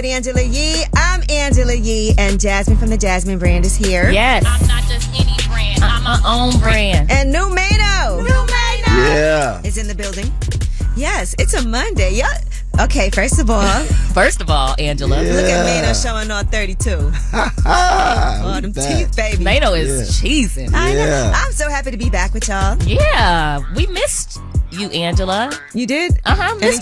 with Angela Yee. I'm Angela Yee, and Jasmine from the Jasmine brand is here. Yes. I'm not just any brand. I'm my own brand. And New Maino. Yeah. Is in the building. Yes, it's a Monday. Yeah. Okay, first of all, Angela. look at Maino showing all 32. All them teeth, baby. Maino is cheesing. I know. I'm so happy to be back with y'all. Yeah, we missed you, Angela. You did? Missed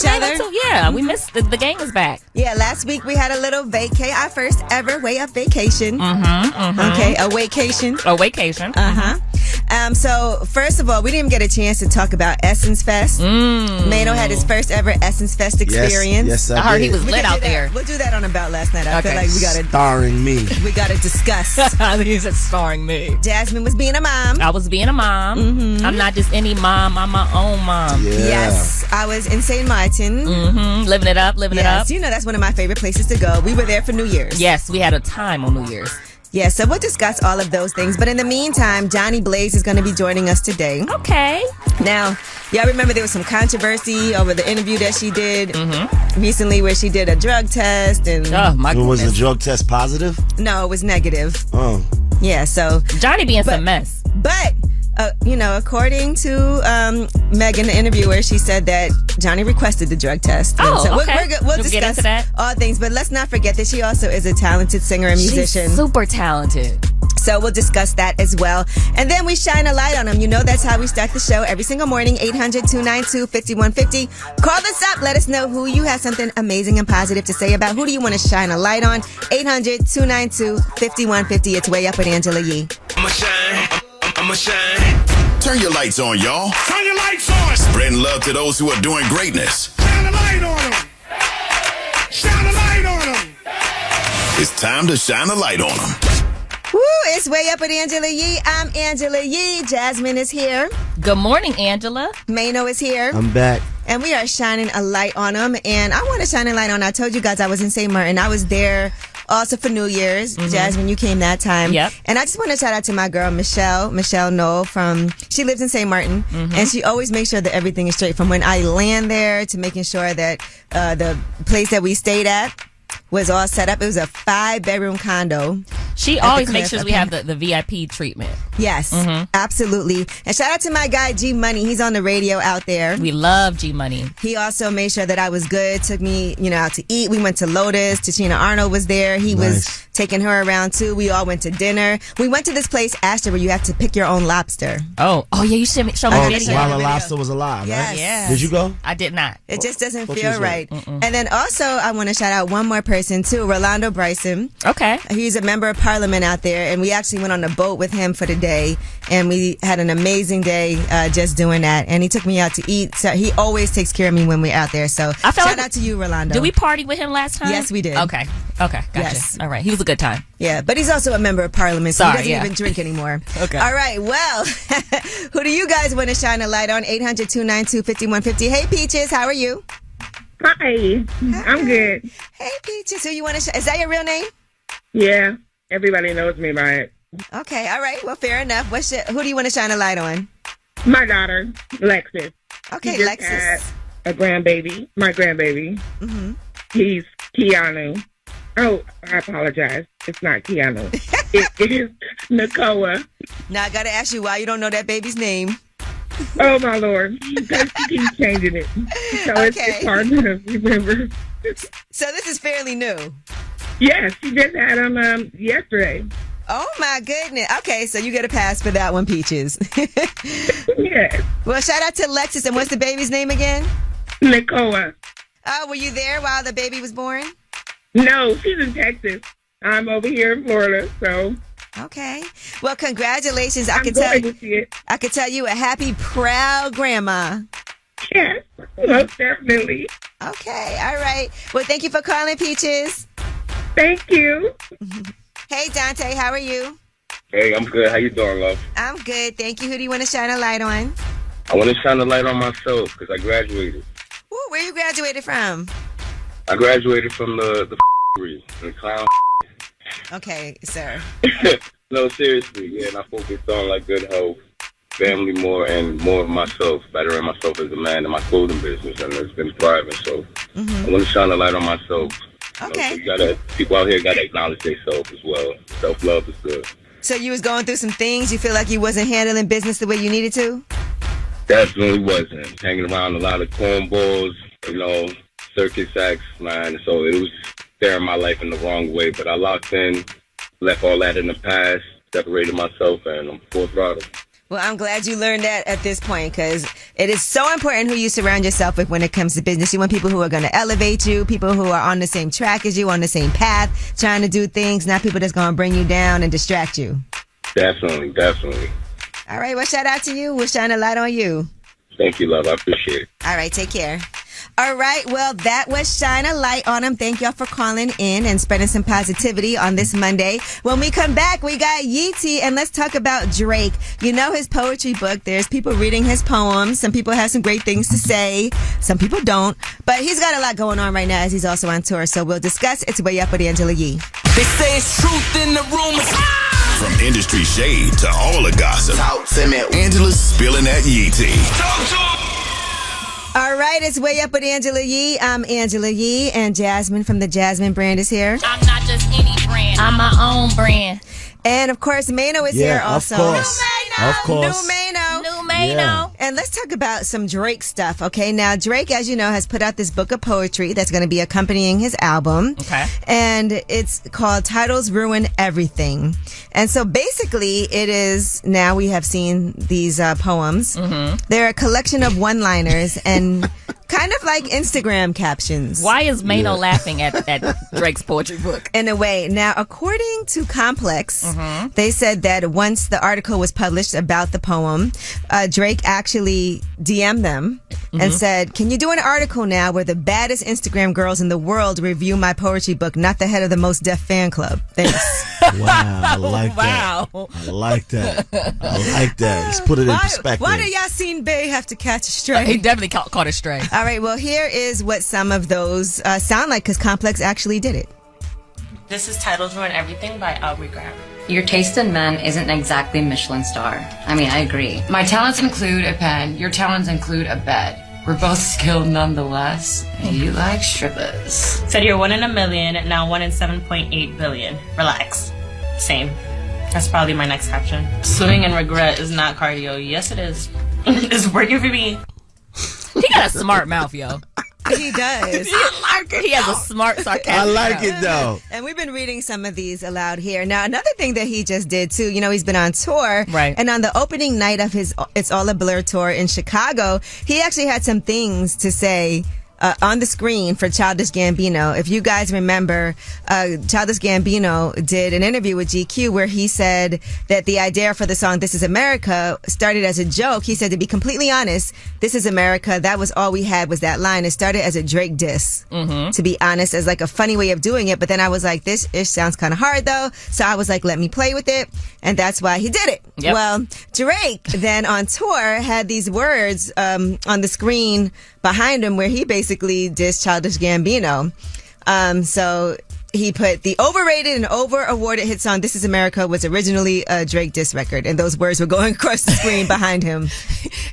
each Maino other? too. Yeah, we missed the gang is back. Yeah, last week we had a little vacay. Our first ever way up vacation. Okay, a vacation. A vacation. So first of all, we didn't even get a chance to talk about Essence Fest. Maino had his first ever Essence Fest experience. Yes, I heard he was lit out there. We'll do that on About Last Night. I feel Okay. like we gotta Starring me. discuss. I think he said starring me. Jasmine was being a mom. I was being a mom. I'm not just any mom. I'm my own mom. Yeah. Yes, I was in St. Martin. Living it up. Yes, you know that's one of my favorite places to go. We were there for New Year's. Yes, we had a time on New Year's. Yeah, so we'll discuss all of those things. But in the meantime, Johnny Blaze is going to be joining us today. Okay. Now, y'all remember there was some controversy over the interview that she did recently where she did a drug test. And Oh, my goodness. Was the drug test positive? no, it was negative. Oh. Yeah, so... Johnny being some mess. But, according to Megan, the interviewer, she said that Johnny requested the drug test. Oh, And so okay. We're good. We'll We'll get discuss into that. all things. But let's not forget that she also is a talented singer and musician. She's super talented. So we'll discuss that as well. And then we shine a light on them. You know that's how we start the show every single morning, 800-292-5150. Call us up. Let us know who you have something amazing and positive to say about. Who do you want to shine a light on? 800-292-5150. It's Way Up with Angela Yee. I'ma shine. Turn your lights on, y'all. Turn your lights on. Spreading love to those who are doing greatness. Shine a light on them. Shine a light on them. It's time to shine a light on them. Woo, it's Way Up with Angela Yee. I'm Angela Yee. Jasmine is here. Good morning, Angela. Maino is here. I'm back. And we are shining a light on them. And I want to shine a light on, I told you guys I was in St. Martin. I was there also for New Year's. Jasmine, you came that time. Yep. And I just want to shout out to my girl, Michelle Knoll she lives in St. Martin. And she always makes sure that everything is straight from when I land there to making sure that the place that we stayed at was all set up. It was a 5-bedroom condo. She always makes sure we have the VIP treatment. Yes, absolutely. And shout out to my guy, G Money. He's on the radio out there. We love G Money. He also made sure that I was good, took me, out to eat. We went to Lotus. Tachina Arnold was there. He was taking her around too. We all went to dinner. We went to this place, Astor, where you have to pick your own lobster. Oh yeah, you should show me I a gotta video. show While you the a lobster was alive, Yes. right? Yes. Did you go? I did not. It just doesn't What feel you right. say? And then also, I want to shout out one more person too, Rolando Bryson. Okay. He's a member of parliament out there, and we actually went on a boat with him for the day, and we had an amazing day just doing that. And he took me out to eat. So he always takes care of me when we're out there. So shout out to you, Rolando. Did we party with him last time? Yes, we did. Okay, gotcha. Yes. All right, he was a good time. Yeah, but he's also a member of parliament, so Sorry, he doesn't even drink anymore. Okay. All right, well, who do you guys want to shine a light on? 800-292-5150. Hey, Peaches, how are you? Hi, I'm good. Hey, Peaches, who you want to is that your real name? Yeah, everybody knows me by it. Okay, all right, well, fair enough. Who do you want to shine a light on? My daughter, Lexus. Okay, She just Lexus. had a grandbaby, my grandbaby. Mm-hmm. He's Keanu. Oh, I apologize. It's not Keanu. It is Nakoa. Now, I got to ask you why you don't know that baby's name. Oh, my Lord. Because she keeps changing it. So it's hard to remember. So this is fairly new. Yes, she just had him yesterday. Oh, my goodness. Okay, so you get a pass for that one, Peaches. Yes. Well, shout out to Lexus. And what's the baby's name again? Nakoa. Oh, were you there while the baby was born? No, she's in Texas. I'm over here in Florida, so... Okay. Well, congratulations. I'm going to see it. I could tell you a happy, proud grandma. Yes, most definitely. Okay. All right. Well, thank you for calling, Peaches. Thank you. Hey, Dante. How are you? Hey, I'm good. How you doing, love? I'm good. Thank you. Who do you want to shine a light on? I want to shine a light on myself because I graduated. Ooh, where you graduated from? I graduated from the degree, the clown. Okay, sir. No, seriously, yeah, and I focused on like good health, family more, and more of myself, bettering myself as a man in my clothing business, and it's been thriving. So I want to shine a light on myself Okay. So people out here gotta acknowledge themselves as well. Self-love is good. So you was going through some things. You feel like you wasn't handling business the way you needed to? Definitely wasn't. Hanging around a lot of cornballs, circus acts, man. So it was staring my life in the wrong way. But I locked in, left all that in the past, separated myself, and I'm full throttle. Well, I'm glad you learned that at this point, because it is so important who you surround yourself with when it comes to business. You want people who are going to elevate you, people who are on the same track as you, on the same path, trying to do things, not people that's going to bring you down and distract you. Definitely. All right, well, shout out to you. We'll shine a light on you. Thank you, love. I appreciate it. All right, take care. All right, well, that was Shine a Light on Him. Thank y'all for calling in and spreading some positivity on this Monday. When we come back, we got Yeezy, and let's talk about Drake. You know his poetry book. There's people reading his poems. Some people have some great things to say. Some people don't. But he's got a lot going on right now as he's also on tour. So we'll discuss. It's Way Up with Angela Yee. They say it's truth in the rumors. From industry shade to all the gossip, Angela's spilling that Yee tea. All right, it's Way Up with Angela Yee. I'm Angela Yee, and Jasmine from the Jasmine brand is here. I'm not just any brand. I'm my own brand. And of course, Maino is here also. Of course. Of course. New Maino. New Maino. Yeah. And let's talk about some Drake stuff, okay? Now, Drake, as you know, has put out this book of poetry that's going to be accompanying his album. Okay. And it's called Titles Ruin Everything. And so basically, it is, now we have seen these poems. Mm-hmm. They're a collection of one-liners and kind of like Instagram captions. Why is Maino laughing at Drake's poetry book? In a way. Now, according to Complex, they said that once the article was published about the poem, Drake actually DM'd them and said, "Can you do an article now where the baddest Instagram girls in the world review my poetry book, not the head of the most deaf fan club? Thanks." Wow, I like that. I like that. Let's put it in perspective. Why do Yasin Bey have to catch a stray? He definitely caught a stray. All right, well, here is what some of those sound like, because Complex actually did it. This is Titles Ruin Everything by Aubrey Graham. Your taste in men isn't exactly Michelin star. I mean, I agree. My talents include a pen. Your talents include a bed. We're both skilled nonetheless. You like strippers. Said you're 1 in a million, now 1 in 7.8 billion. Relax. Same. That's probably my next caption. Swimming in regret is not cardio. Yes, it is. It's working for me. He got a smart mouth, yo. He does. He has a smart, sarcastic I like mouth. it, though. And we've been reading some of these aloud here. Now, another thing that he just did, too, he's been on tour. Right. And on the opening night of his It's All a Blur tour in Chicago, he actually had some things to say on the screen for Childish Gambino. If you guys remember, Childish Gambino did an interview with GQ where he said that the idea for the song This Is America started as a joke. He said, to be completely honest, This Is America, that was all we had was that line. It started as a Drake diss, to be honest, as like a funny way of doing it. But then I was like, this ish sounds kind of hard though. So I was like, let me play with it. And that's why he did it. Yep. Well, Drake then on tour had these words on the screen behind him where he basically dissed Childish Gambino. So he put the overrated and over-awarded hit song This Is America was originally a Drake diss record. And those words were going across the screen behind him.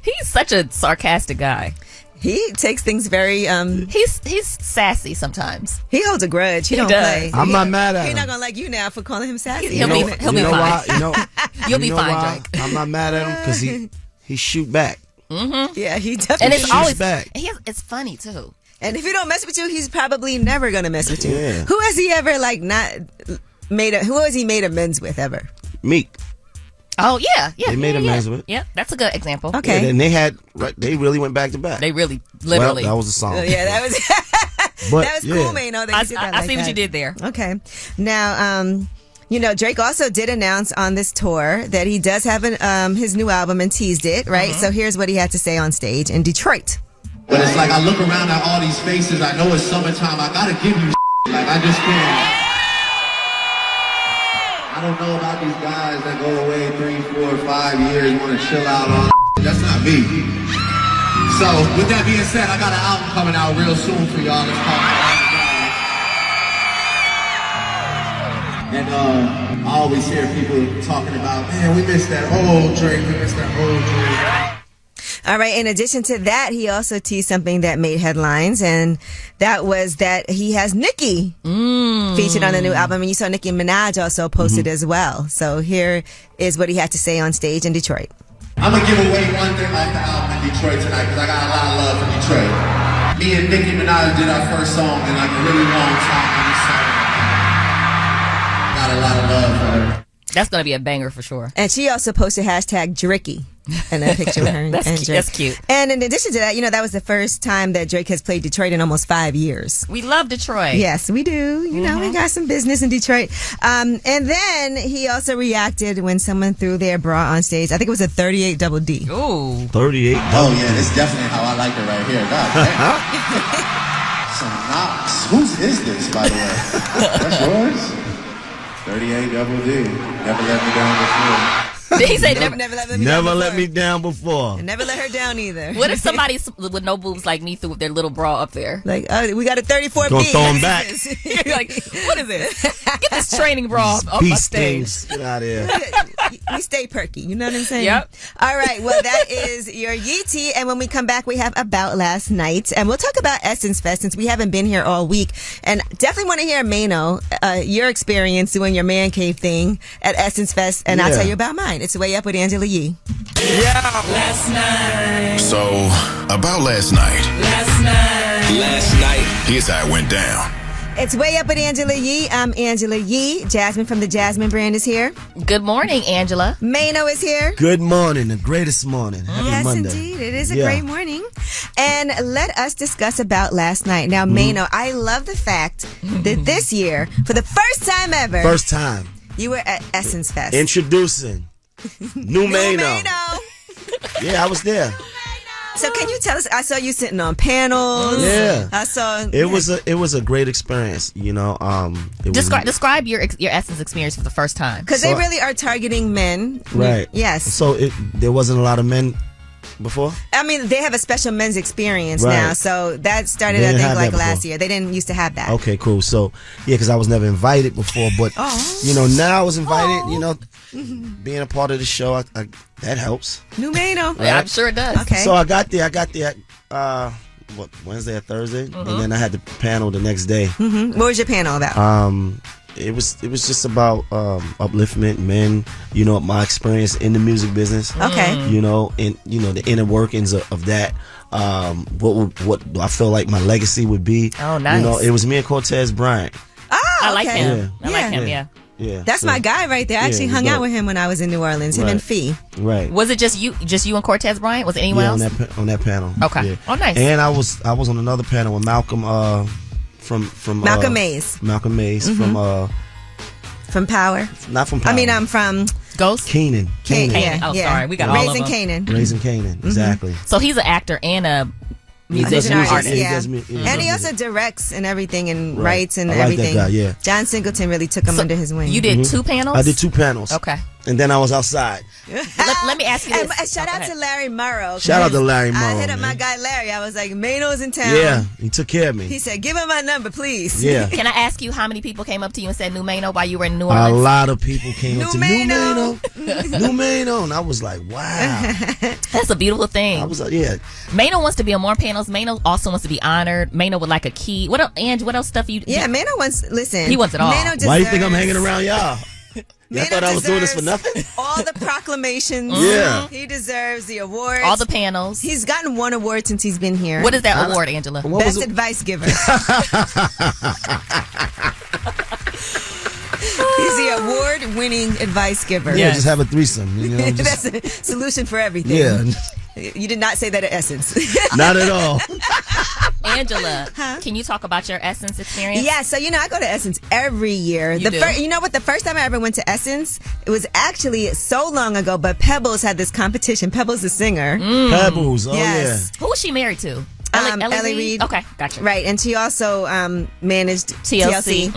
He's such a sarcastic guy. He takes things very... He's sassy sometimes. He holds a grudge. He don't does. play. I'm not mad at him. He's not going to like you now for calling him sassy. He'll be fine. You'll be fine, why? Drake. I'm not mad at him because he shoot back. Yeah, he definitely And it's shoots always back. It's funny too. And if he don't mess with you, he's probably never gonna mess with you. Yeah. Who has he ever who has he made amends with ever? Meek. Oh yeah. They made amends with. Yeah, that's a good example. Okay. Yeah, and they really went back to back. They really, literally. Well, that was a song. Yeah, that was But, that was cool, man. That you did that I like see what that. you did there. Okay. Now, Drake also did announce on this tour that he does have his new album and teased it, right? So here's what he had to say on stage in Detroit. But it's like I look around at all these faces. I know it's summertime. I gotta give you like I just can't. I don't know about these guys that go away 3, 4, 5 years, want to chill out on. That's not me. So with that being said, I got an album coming out real soon for y'all. It's called. And I always hear people talking about, man, we miss that old Drake, we miss that old Drake. All right. In addition to that, he also teased something that made headlines, and that was that he has Nicki featured on the new album. And you saw Nicki Minaj also posted as well. So here is what he had to say on stage in Detroit. I'm going to give away one thing off the album in Detroit tonight because I got a lot of love for Detroit. Me and Nicki Minaj did our first song in like a really long time. Got a lot of love for her. That's going to be a banger for sure. And she also posted hashtag Dricky and a picture of her and Drake. That's cute. And in addition to that, that was the first time that Drake has played Detroit in almost 5 years. We love Detroit. Yes, we do. You know, we got some business in Detroit. And then he also reacted when someone threw their bra on stage. I think it was a 38 double D. Ooh. 38. Oh, yeah, it's definitely how I like it right here. God damn. Some knocks. Whose is this, by the way? That's yours? 38 double D. Never let me down before. Did he say never let me down before? And never let her down either. What if somebody with no boobs like me threw their little bra up there? Like, we got a 34B. Gonna throw him back. You're like, what is this? Get this training bra up my stage. Get out of here. We stay perky. You know what I'm saying? Yep. All right. Well, that is your Yeetie. And when we come back, we have About Last Night. And we'll talk about Essence Fest since we haven't been here all week. And definitely want to hear, Maino, your experience doing your man cave thing at Essence Fest. And I'll tell you about mine. It's Way Up with Angela Yee. Yeah. Last night. So, about last night. Last night. Here's how it went down. It's Way Up with Angela Yee. I'm Angela Yee. Jasmine from the Jasmine brand is here. Good morning, Angela. Maino is here. Good morning, the greatest morning. Happy Monday. Indeed. It is a great morning. And let us discuss About Last Night. Now, Maino, I love the fact that this year, for the first time ever. First time. You were at Essence Fest. Introducing New Maino. Yeah, I was there. So can you tell us? I saw you sitting on panels. Yeah, I saw. It was a great experience. Describe your Essence experience for the first time. Because they really are targeting men. Right. Yes. So there wasn't a lot of men before. I mean, they have a special men's experience now. So that started, I think, like last year. They didn't used to have that. Okay, cool. So because I was never invited before, but now I was invited. Being a part of the show, that helps. New Maino. Yeah, I'm sure it does. Okay. So I got there. Wednesday or Thursday, and then I had the panel the next day. What was your panel about? It was just about upliftment, men. My experience in the music business. Okay. And the inner workings of that. What I feel like my legacy would be. Oh, nice. It was me and Cortez Bryant. Oh, I like him. Yeah. I like him. Yeah. Yeah, that's my guy right there. I actually hung out with him when I was in New Orleans. Him and Fee. Right. Was it just you and Cortez Bryant? Was it anyone else? On that panel. Okay. Yeah. Oh, nice. And I was on another panel with Malcolm from Malcolm Mays. Malcolm Mays from Power. Not from Power. I mean, I'm from Ghost. Canaan. Yeah. Oh, sorry. We got all of them. Raising Canaan. Exactly. So he's an actor and a musician artist. And he also directs and everything and writes and I like everything. That guy, yeah. John Singleton really took him under his wing. You did 2 panels? I did 2 panels. Okay. And then I was outside. Let me ask you this. And shout out to Larry Morrow. Shout out to Larry Morrow. I hit up my guy Larry. I was like, Maino's in town. Yeah, he took care of me. He said, give him my number, please. Yeah. Can I ask you how many people came up to you and said New Maino while you were in New Orleans? A lot of people came up to me. New Maino. New Maino. And I was like, wow. That's a beautiful thing. I was like, yeah. Maino wants to be on more panels. Maino also wants to be honored. Maino would like a key. What else, Ange, what else stuff you... Yeah, Maino wants... Listen. He wants it all. Why do you think I'm hanging around y'all? I thought I was doing this for nothing. All the proclamations. Yeah. He deserves the awards. All the panels. He's gotten 1 award since he's been here. What is that award, Angela? Best advice giver. He's the award-winning advice giver. Yeah, just have a threesome. That's a solution for everything. Yeah. You did not say that at Essence. Not at all. Angela, can you talk about your Essence experience? Yeah, so I go to Essence every year. You know what? The first time I ever went to Essence, it was actually so long ago, but Pebbles had this competition. Pebbles, the singer. Pebbles, yes. Who was she married to? Ellie Reed. Reed? Okay, gotcha. Right, and she also managed TLC.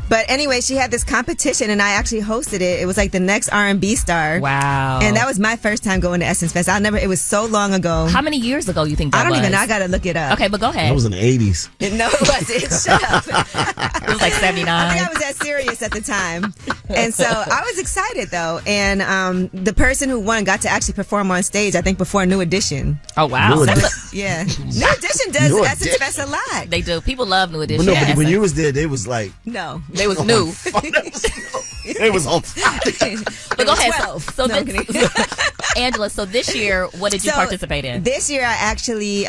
But anyway, she had this competition, and I actually hosted it. It was like the next R&B star. Wow. And that was my first time going to Essence Fest. It was so long ago. How many years ago you think that was? I don't even know. I got to look it up. Okay, but go ahead. It was in the 80s. No, it wasn't. Shut up. It was like 79. I think I was at Sirius at the time. And so I was excited, though. And the person who won got to actually perform on stage, I think, before New Edition. Oh, wow. New Edition does Essence Fest a lot. They do. People love New Edition. But no, but when you was there, they was like... No, they was new. They was on fire. But go ahead. Angela, so this year, what did you participate in? This year, I actually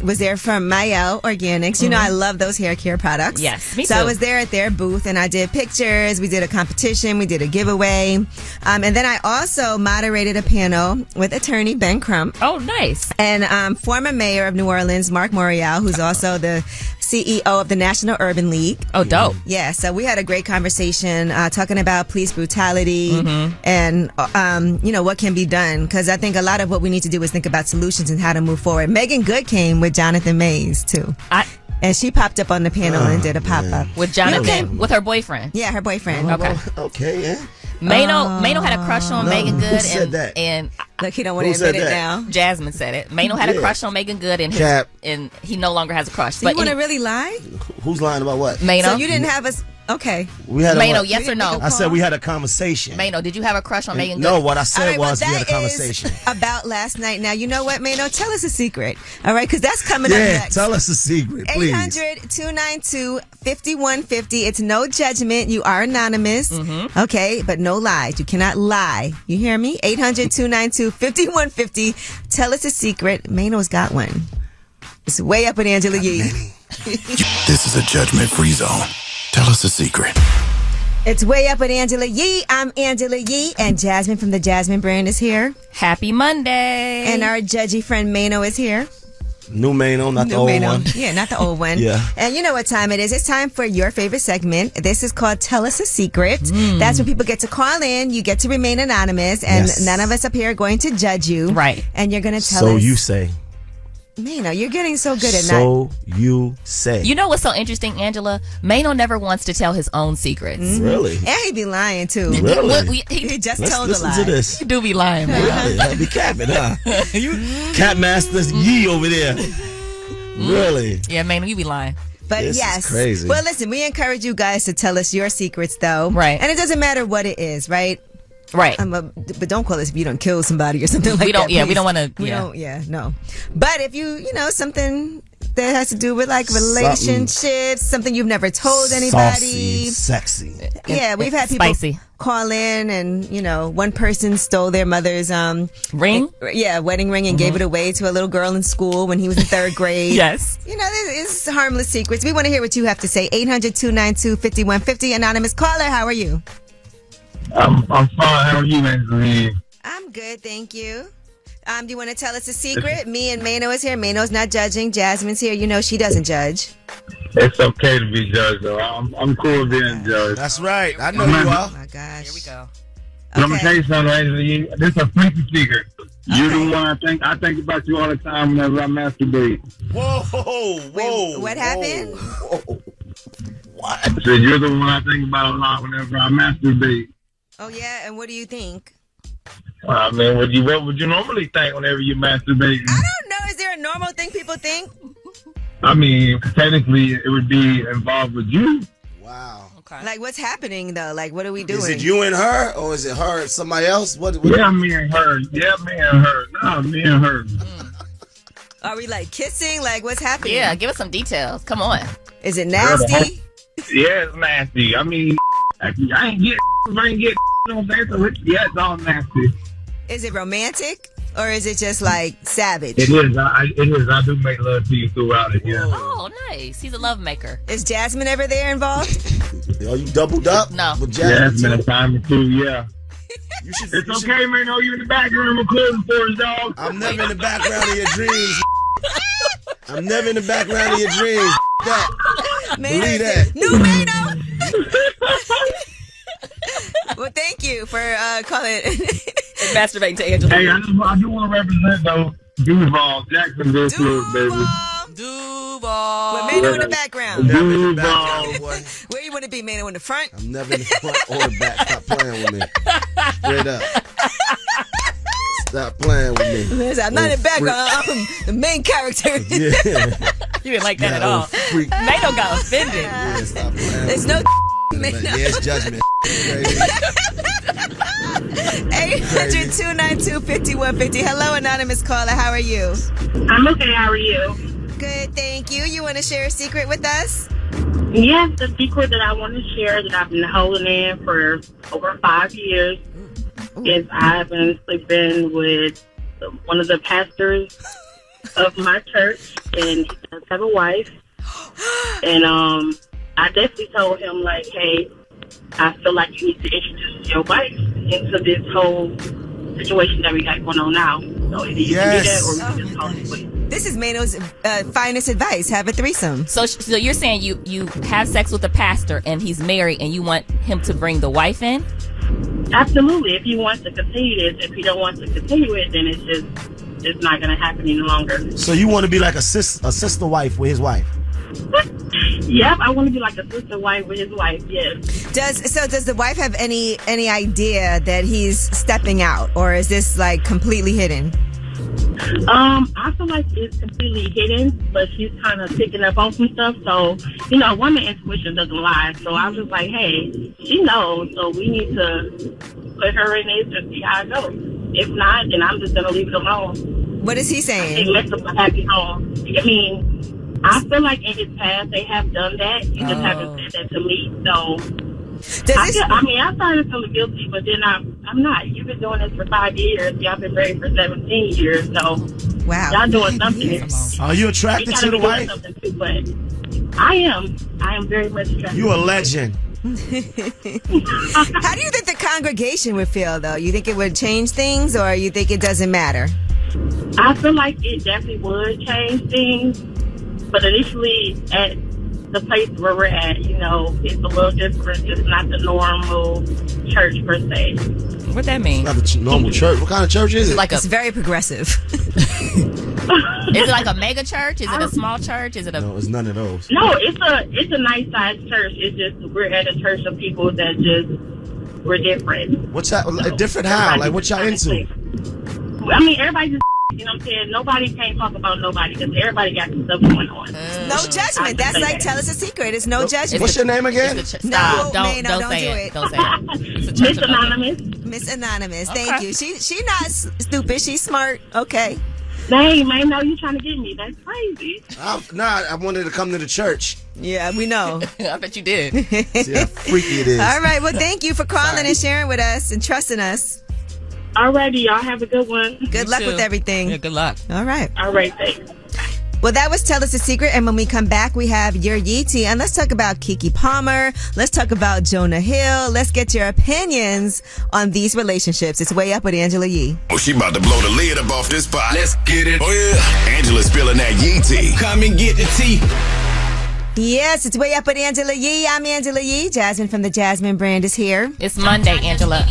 was there from Mael Organics. You know, I love those hair care products. Yes, me too. So I was there at their booth, and I did pictures. We did a competition. We did a giveaway. And then I also moderated a panel with attorney Ben Crump. Oh, nice. And former mayor of New Orleans, Mark Morial, who's also the CEO of the National Urban League. Oh, dope. Yeah, so we had a great conversation talking about police brutality and, what can be done. Because I think a lot of what we need to do is think about solutions and how to move forward. Megan Good came with Jonathan Mays, too. And she popped up on the panel and did a pop-up. With Jonathan? With her boyfriend? Yeah, her boyfriend. Okay, yeah. Mano had a crush on Megan Good. Who said that? And look, he don't want to admit it now. Jasmine said it. Mano had a crush on Megan Good, and he no longer has a crush. So you want to really lie? Who's lying about what? Mano. So you didn't have us... Okay. We had Mano, yes or no? I said we had a conversation. Mano, did you have a crush on Megan Good? No, what I said right, was we that had a conversation. is about last night. Now, you know what, Mano? Tell us a secret. All right, because that's coming up Yeah, next. tell us a secret, please. 800-292-5150. It's no judgment. You are anonymous. Okay, but no lies. You cannot lie. You hear me? 800-292-5150. Tell us a secret. Mano's got one. It's way up with Angela Yee. This is a judgment-free zone. Tell us a secret. It's way up with Angela Yee. I'm Angela Yee, and Jasmine from the Jasmine brand is here. Happy Monday. And our judgy friend Mano is here. New Mano, not the old one. Yeah, not the old one. Yeah. And you know what time it is. It's time for your favorite segment. This is called Tell Us a Secret. That's when people get to call in. You get to remain anonymous, and none of us up here are going to judge you. Right. And you're going to tell us. So you say. Mano, you're getting so good at that. So you say. You know what's so interesting, Angela? Mano never wants to tell his own secrets. Really? And he be lying, too. Really? He just told a lie. Listen to this. You do be lying, man. Really? Be capping, huh? Cat Masters Yee over there. Really? Yeah, Mano, you be lying. But this yes. is crazy. Well, listen, we encourage you guys to tell us your secrets, though. Right. And it doesn't matter what it is, right? Right. But don't call us if you don't kill somebody or something like that. We don't. Yeah, please. we don't want to. We don't. Yeah, no. But if you know, something that has to do with like relationships, something you've never told anybody, saucy, sexy. Yeah, we've had people spicy. Call in, and one person stole their mother's ring. Yeah, wedding ring, and gave it away to a little girl in school when he was in 3rd grade. Yes. This is harmless secrets. We want to hear what you have to say. 800-292-5150. Anonymous caller, how are you? I'm fine. How are you, Angela? I'm good, thank you. Do you want to tell us a secret? Me and Mano is here. Mano's not judging. Jasmine's here. You know she doesn't judge. It's okay to be judged, though. I'm cool with being judged. That's right. I know you are. Oh my gosh. Here we go. But I'm gonna tell you something, Angela. This is a freaky secret. You're the one I think about you all the time whenever I masturbate. Whoa. Wait, what happened? Whoa. What? I said you're the one I think about a lot whenever I masturbate. Oh yeah, and what do you think? I mean, what would you normally think whenever you masturbate? I don't know. Is there a normal thing people think? I mean, technically, it would be involved with you. Wow. Okay. Like, what's happening though? Like, what are we doing? Is it you and her, or is it her and somebody else? What? Yeah, me and her. Yeah, me and her. No, me and her. Are we like kissing? Like, what's happening? Yeah, give us some details. Come on. Is it nasty? Yeah, it's nasty. I mean, I ain't get. Yeah, it's all nasty. Is it romantic, or is it just like savage? It is. It is. I do make love to you throughout it. Yeah. Oh, nice. He's a love maker. Is Jasmine ever there involved? Are you doubled up? No. With Jasmine a time or two. Yeah. It's okay, man. Know you in the background recording for us, dog. I'm never in the background of your dreams. I'm never in the background of your dreams. That. Believe that. New Mano. Well, thank you for calling and masturbating to Angela. Hey, I do want to represent though Duval, Jacksonville, baby. Duval. Mano in the background. Never in the background, boy. Where you want to be, Mano, in the front? I'm never in the front or the back. Stop playing with me. Straight up. Stop playing with me. Listen, I'm not in the background. I'm the main character. Yeah. You didn't like that at all. Freak. Mano got offended. Yeah, stop playing. There's no Mano. Yeah, it's judgment. 800-292-5150. Hello, anonymous caller. How are you? I'm okay. How are you? Good, thank you. You want to share a secret with us? Yes, the secret that I want to share that I've been holding in for over 5 years is I've been sleeping with one of the pastors of my church, and he does have a wife. And I definitely told him, like, hey, I feel like you need to introduce your wife into this whole situation that we got going on now. So either you can do that or we can just talk to it. This is Mano's finest advice. Have a threesome. So you're saying you have sex with a pastor and he's married and you want him to bring the wife in? Absolutely. If he wants to continue this, if he don't want to continue it, then it's not going to happen any longer. So you want to be like a sister wife with his wife? Yep, I want to be like a sister wife with his wife. Yes. Does the wife have any idea that he's stepping out, or is this like completely hidden? I feel like it's completely hidden, but she's kind of picking up on some stuff. So, woman intuition doesn't lie. So I was just like, hey, she knows, so we need to put her in this and see how it goes. If not, then I'm just going to leave it alone. What is he saying? It makes them a happy home. I mean, I feel like in his past they have done that. You just haven't said that to me. So, I started feeling guilty, but then I'm not. You've been doing this for 5 years. Y'all been married for 17 years. So, wow, y'all doing something. Are you attracted to the wife? Too, but I am very much attracted. You a legend. How do you think the congregation would feel, though? You think it would change things, or you think it doesn't matter? I feel like it definitely would change things, but initially at the place where we're at, it's a little different. It's not the normal church per se. What that mean? It's not the normal church. What kind of church is it? It's very progressive. Is it like a mega church? Is it a small church? Is it a? No, it's none of those. No, it's a nice sized church. It's just we're at a church of people that we're different. What's that? Different how? Like what y'all into? I mean, everybody just. You know what I'm saying? Nobody can't talk about nobody because everybody got some stuff going on. No judgment. That's like, tell us a secret. It's no judgment. What's your name again? Stop. Don't say it. Don't say it. Miss Anonymous. Miss Anonymous. Thank you. She not stupid. She's smart. Okay. Dang, man, no, you trying to get me. That's crazy. I wanted to come to the church. Yeah, we know. I bet you did. See how freaky it is. All right. Well, thank you for calling and sharing with us and trusting us. Alrighty, y'all have a good one. Good luck with everything. Yeah, good luck. All right. All right, thanks. Well, that was Tell Us a Secret. And when we come back, we have Your Yeetie. And let's talk about Keke Palmer. Let's talk about Jonah Hill. Let's get your opinions on these relationships. It's Way Up with Angela Yee. Oh, she about to blow the lid up off this pot. Let's get it. Oh, yeah. Angela's spilling that Yee tea. Come and get the tea. Yes, it's Way Up with Angela Yee. I'm Angela Yee. Jasmine from the Jasmine brand is here. It's Monday, Angela.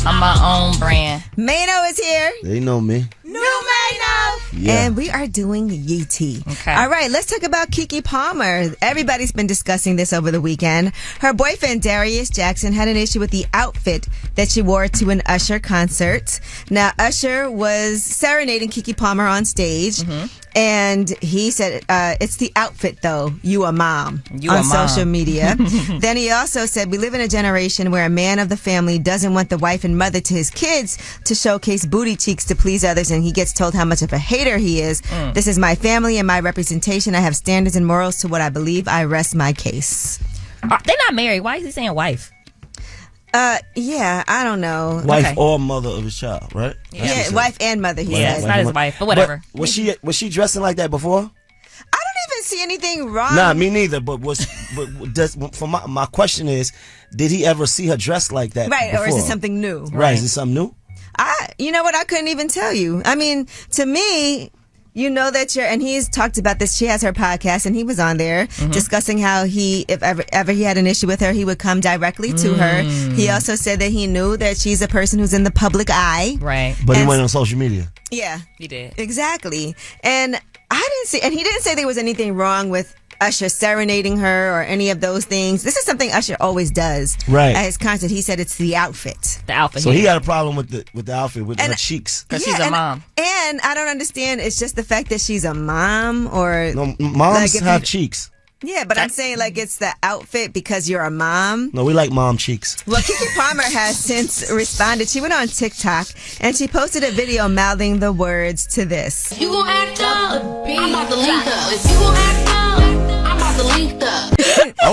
I'm my own brand. Mano is here. They know me. No, Mano. Yeah. And we are doing Yeetie. Okay. All right, let's talk about Keke Palmer. Everybody's been discussing this over the weekend. Her boyfriend, Darius Jackson, had an issue with the outfit that she wore to an Usher concert. Now, Usher was serenading Keke Palmer on stage. Mm-hmm. And he said, it's the outfit, though. You a mom. On social media. Then he also said, we live in a generation where a man of the family doesn't want the wife and mother to his kids to showcase booty cheeks to please others, and he gets told how much of a hater he is. This is my family and my representation. I have standards and morals to what I believe. I rest my case. They're not married. Why is he saying wife? Yeah, I don't know. Wife or mother of his child, right? Yeah, wife and mother, he said. It's not his wife, but whatever. But was she dressing like that before? I don't even see anything wrong. Nah, me neither. But my question is, did he ever see her dressed like that? Right, before? or is it something new? Right, is it something new? You know what? I couldn't even tell you. I mean, to me, you know that and he's talked about this. She has her podcast, and he was on there discussing how if ever he had an issue with her, he would come directly to her. He also said that he knew that she's a person who's in the public eye. Right. But he went on social media. Yeah. He did. Exactly. And he didn't say there was anything wrong with Usher serenading her or any of those things. This is something Usher always does. Right. At his concert, he said it's the outfit. The outfit. So he got a problem with the outfit, with her cheeks. Because she's a mom. And I don't understand. It's just the fact that she's a mom, or no, moms have cheeks. Yeah, but I'm saying like it's the outfit because you're a mom. No, we like mom cheeks. Well, Keke Palmer has since responded. She went on TikTok and she posted a video mouthing the words to this. You gon' act up, I'm about to link up. If you gon' act up, I'm about to link up.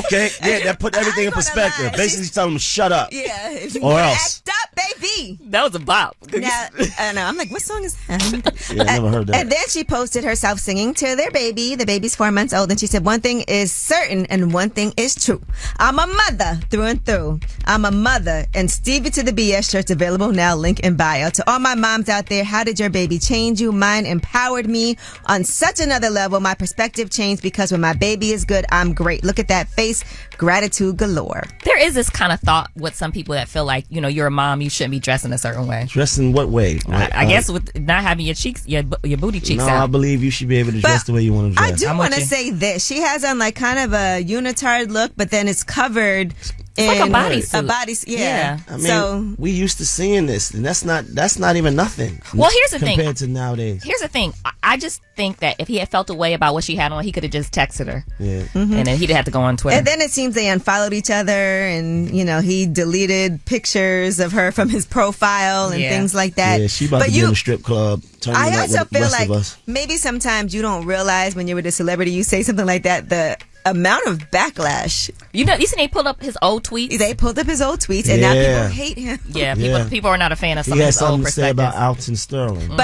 Okay, yeah, that put everything in perspective. Basically, she's telling them shut up. Yeah, if you or else. Act up, baby. That was a bop. Now, I know. I'm like, what song is that? Yeah, I never heard that. And then she posted herself singing to their baby. The baby's 4 months old, and she said, "One thing is certain, and one thing is true. I'm a mother through and through. I'm a mother." And Stevie to the BS shirt's available now. Link in bio. To all my moms out there, how did your baby change you? Mine empowered me on such another level. My perspective changed because when my baby is good, I'm great. Look at that face. Gratitude galore. There is this kind of thought with some people that feel like, you're a mom, you shouldn't be dressed in a certain way. Dressed in what way? I guess with not having your cheeks, your booty cheeks out. No, I believe you should be able to dress the way you want to dress. I do want to say this. She has on like kind of a unitard look, but then it's covered in like a bodysuit. A bodysuit, yeah. I mean, we used to seeing this, and that's not even nothing. Well, here's the thing. Compared to nowadays. Here's the thing. I just think that if he had felt a way about what she had on, he could have just texted her. Yeah. Mm-hmm. And then he'd have to go on Twitter. And then it seems they unfollowed each other, and he deleted pictures of her from his profile and things like that. Yeah, she about to be in a strip club. I also feel like maybe sometimes you don't realize when you're with a celebrity, you say something like that, the amount of backlash. You see they pulled up his old tweets? They pulled up his old tweets, and now people hate him. Yeah, people are not a fan of some of his old perspectives. He had something to say about Alton Sterling.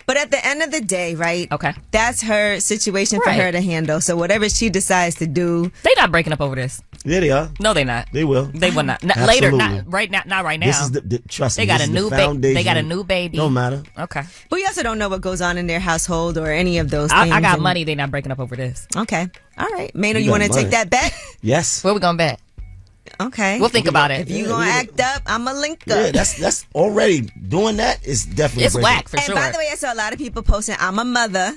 But at the end of the day, right? Okay. That's her situation for her to handle. So whatever she decides to do. They're not breaking up over this. Yeah, they are. No, they're not. They will. They will not. Later, not right now. Not right now. This is trust me. They got a new baby. They got a new baby. Don't matter. Okay. But we also don't know what goes on in their household or any of those things. I got money. They're not breaking up over this. Okay. All right. Maino, you want to take that bet? Yes. Where we gonna bet? Okay. We'll think about it. If you gonna act up, I'ma link up. Yeah, that's already doing that is definitely it's whack for sure. And by the way, I saw a lot of people posting "I'm a mother,"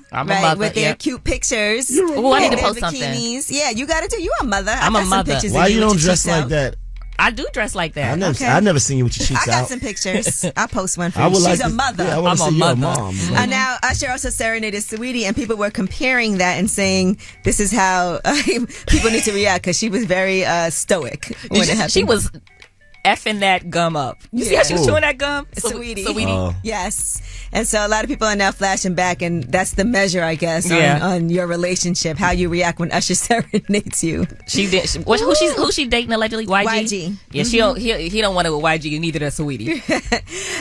with their cute pictures. Oh, I need to post bikinis. something. Yeah, you got it too. You a mother. I'm a mother. Why you don't dress like that? I do dress like that. I never seen you with your cheeks out. I got some pictures. I'll post one for you. She's a mother. Yeah, I want to see you're a mom. And now Usher also serenaded Saweetie, and people were comparing that and saying this is how people need to react because she was very stoic when it happened. She was effing that gum up. You see how she was chewing that gum? Saweetie. Yes. And so a lot of people are now flashing back, and that's the measure, I guess, on your relationship, how you react when Usher serenades you. She did. Who she dating allegedly? YG. Yeah, he don't want to go YG. Neither does Saweetie.